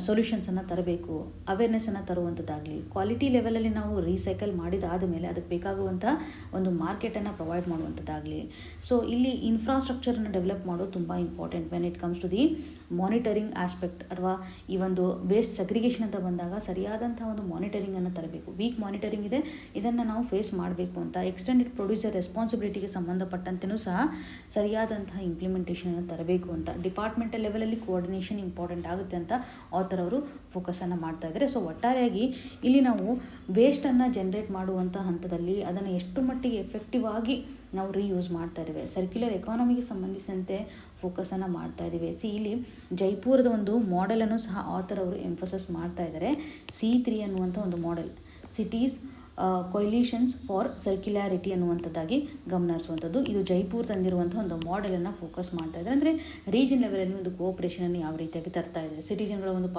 ಸೊಲ್ಯೂಷನ್ಸನ್ನು ತರಬೇಕು, ಅವೇರ್ನೆಸ್ಸನ್ನು ತರುವಂಥದ್ದಾಗಲಿ, ಕ್ವಾಲಿಟಿ ಲೆವೆಲಲ್ಲಿ ನಾವು ರೀಸೈಕಲ್ ಮಾಡಿದಾದ ಮೇಲೆ ಅದಕ್ಕೆ ಬೇಕಾಗುವಂಥ ಒಂದು ಮಾರ್ಕೆಟನ್ನು ಪ್ರೊವೈಡ್ ಮಾಡುವಂಥದ್ದಾಗಲಿ. ಸೊ ಇಲ್ಲಿ ಇನ್ಫ್ರಾಸ್ಟ್ರಕ್ಚರನ್ನು ಡೆವಲಪ್ ಮಾಡೋದು ತುಂಬ important when it comes to the monitoring aspect. ಅಥವಾ ಈ ಒಂದು ವೇಸ್ಟ್ ಸೆಗ್ರಿಗೇಷನ್ ಅಂತ ಬಂದಾಗ ಸರಿಯಾದಂಥ ಒಂದು ಮಾನಿಟರಿಂಗನ್ನು ತರಬೇಕು. ವೀಕ್ ಮಾನಿಟರಿಂಗ್ ಇದೆ, ಇದನ್ನು ನಾವು ಫೇಸ್ ಮಾಡಬೇಕು ಅಂತ. ಎಕ್ಸ್ಟೆಂಡೆಡ್ ಪ್ರೊಡ್ಯೂಸರ್ ರೆಸ್ಪಾನ್ಸಿಬಿಲಿಟಿಗೆ ಸಂಬಂಧಪಟ್ಟಂತೆಯೂ ಸಹ ಸರಿಯಾದಂತಹ ಇಂಪ್ಲಿಮೆಂಟೇಷನನ್ನು ತರಬೇಕು ಅಂತ. ಡಿಪಾರ್ಟ್ಮೆಂಟಲ್ ಲೆವೆಲಲ್ಲಿ ಕೋಆರ್ಡಿನೇಷನ್ ಇಂಪಾರ್ಟೆಂಟ್ ಆಗುತ್ತೆ ಅಂತ ಆಥರ್ ಅವರು ಫೋಕಸನ್ನು ಮಾಡ್ತಾ ಇದ್ದಾರೆ. ಸೊ ಒಟ್ಟಾರೆಯಾಗಿ ಇಲ್ಲಿ ನಾವು ವೇಸ್ಟನ್ನು ಜನ್ರೇಟ್ ಮಾಡುವಂಥ ಹಂತದಲ್ಲಿ ಅದನ್ನು ಎಷ್ಟು ಮಟ್ಟಿಗೆ ಎಫೆಕ್ಟಿವ್ ಆಗಿ ನಾವು ರೀಯೂಸ್ ಮಾಡ್ತಾ ಇದ್ದೇವೆ, ಸರ್ಕ್ಯುಲರ್ ಎಕಾನಮಿಗೆ ಸಂಬಂಧಿಸಿದಂತೆ ಫೋಕಸನ್ನು ಮಾಡ್ತಾ ಇದ್ದೀವಿ. ಇಲ್ಲಿ ಜೈಪುರದ ಒಂದು ಮಾಡೆಲನ್ನು ಸಹ ಆಥರ್ ಅವರು ಎಂಫೋಸಿಸ್ ಮಾಡ್ತಾ ಇದ್ದಾರೆ. C3 ಅನ್ನುವಂಥ ಒಂದು ಮಾಡೆಲ್, ಸಿಟೀಸ್ ಕೊಯ್ಲಿಷನ್ಸ್ ಫಾರ್ ಸರ್ಕ್ಯುಲಾರಿಟಿ ಅನ್ನುವಂಥದ್ದಾಗಿ ಗಮನಿಸುವಂಥದ್ದು. ಇದು ಜೈಪುರ್ ತಂದಿರುವಂಥ ಒಂದು ಮಾಡೆಲನ್ನು ಫೋಕಸ್ ಮಾಡ್ತಾ ಇದ್ದಾರೆ. ಅಂದರೆ ರೀಜನ್ ಲೆವೆಲಲ್ಲಿ ಒಂದು ಕೋಆಪ್ರೇಷನನ್ನು ಯಾವ ರೀತಿಯಾಗಿ ತರ್ತಾ ಇದೆ, ಸಿಟಿಜನ್ಗಳ ಒಂದು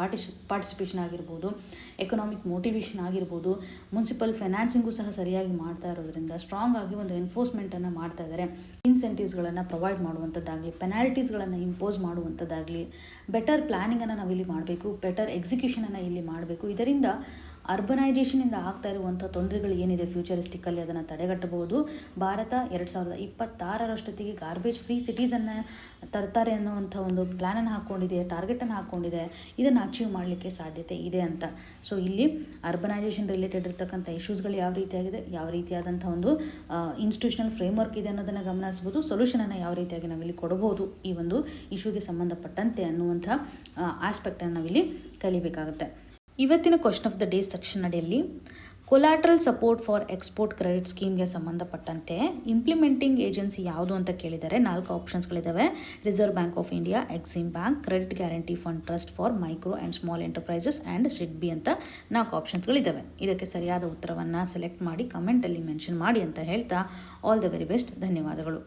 ಪಾರ್ಟಿಸಿಪೇಷನ್ ಆಗಿರ್ಬೋದು, ಎಕನಾಮಿಕ್ ಮೋಟಿವೇಶನ್ ಆಗಿರ್ಬೋದು, ಮುನ್ಸಿಪಲ್ ಫೈನಾನ್ಸಿಂಗು ಸಹ ಸರಿಯಾಗಿ ಮಾಡ್ತಾ ಇರೋದ್ರಿಂದ ಸ್ಟ್ರಾಂಗ್ ಆಗಿ ಒಂದು ಎನ್ಫೋರ್ಸ್ಮೆಂಟನ್ನು ಮಾಡ್ತಾ ಇದ್ದಾರೆ. ಇನ್ಸೆಂಟಿವ್ಸ್ಗಳನ್ನು ಪ್ರೊವೈಡ್ ಮಾಡುವಂಥದ್ದಾಗಲಿ, ಪೆನಾಲ್ಟೀಸ್ಗಳನ್ನು ಇಂಪೋಸ್ ಮಾಡುವಂಥದ್ದಾಗಲಿ, ಬೆಟರ್ ಪ್ಲ್ಯಾನಿಂಗನ್ನು ನಾವಿಲ್ಲಿ ಮಾಡಬೇಕು, ಬೆಟರ್ ಎಕ್ಸಿಕ್ಯೂಷನನ್ನು ಇಲ್ಲಿ ಮಾಡಬೇಕು. ಇದರಿಂದ ಅರ್ಬನೈಜೇಷನಿಂದ ಆಗ್ತಾ ಇರುವಂಥ ತೊಂದರೆಗಳು ಏನಿದೆ ಫ್ಯೂಚರಿಸ್ಟಿಕ್ಕಲ್ಲಿ ಅದನ್ನು ತಡೆಗಟ್ಟಬಹುದು. ಭಾರತ 2026ರಷ್ಟೊತ್ತಿಗೆ ಗಾರ್ಬೇಜ್ ಫ್ರೀ ಸಿಟೀಸನ್ನು ತರ್ತಾರೆ ಅನ್ನುವಂಥ ಒಂದು ಪ್ಲ್ಯಾನನ್ನು ಹಾಕ್ಕೊಂಡಿದೆ, ಟಾರ್ಗೆಟನ್ನು ಹಾಕ್ಕೊಂಡಿದೆ. ಇದನ್ನು ಅಚೀವ್ ಮಾಡಲಿಕ್ಕೆ ಸಾಧ್ಯತೆ ಇದೆ ಅಂತ. ಸೊ ಇಲ್ಲಿ ಅರ್ಬನೈಜೇಷನ್ ರಿಲೇಟೆಡ್ ಇರ್ತಕ್ಕಂಥ ಇಶ್ಯೂಸ್ಗಳು ಯಾವ ರೀತಿಯಾಗಿದೆ, ಯಾವ ರೀತಿಯಾದಂಥ ಒಂದು ಇನ್ಸ್ಟಿಟ್ಯೂಷನಲ್ ಫ್ರೇಮ್ವರ್ಕ್ ಇದೆ ಅನ್ನೋದನ್ನು ಗಮನಿಸ್ಬೋದು. ಸೊಲ್ಯೂಷನನ್ನು ಯಾವ ರೀತಿಯಾಗಿ ನಾವಿಲ್ಲಿ ಕೊಡಬಹುದು ಈ ಒಂದು ಇಶ್ಯೂಗೆ ಸಂಬಂಧಪಟ್ಟಂತೆ ಅನ್ನುವಂಥ ಆಸ್ಪೆಕ್ಟನ್ನು ನಾವಿಲ್ಲಿ ಕಲಿಬೇಕಾಗುತ್ತೆ. ಇವತ್ತಿನ question of the day section ಅಡಿಯಲ್ಲಿ collateral support for export credit ಸ್ಕೀಮ್ಗೆ ಸಂಬಂಧಪಟ್ಟಂತೆ ಇಂಪ್ಲಿಮೆಂಟಿಂಗ್ ಏಜೆನ್ಸಿ ಯಾವುದು ಅಂತ ಕೇಳಿದರೆ 4 ಆಪ್ಷನ್ಸ್ಗಳಿದ್ದಾವೆ. Reserve bank of India, Exim bank, credit guarantee fund trust for micro and small enterprises and SIDBI ಅಂತ 4 ಆಪ್ಷನ್ಸ್ಗಳಿದ್ದಾವೆ. ಇದಕ್ಕೆ ಸರಿಯಾದ ಉತ್ತರವನ್ನು ಸೆಲೆಕ್ಟ್ ಮಾಡಿ ಕಮೆಂಟಲ್ಲಿ ಮೆನ್ಷನ್ ಮಾಡಿ ಅಂತ ಹೇಳ್ತಾ ಆಲ್ ದ ವೆರಿ ಬೆಸ್ಟ್. ಧನ್ಯವಾದಗಳು.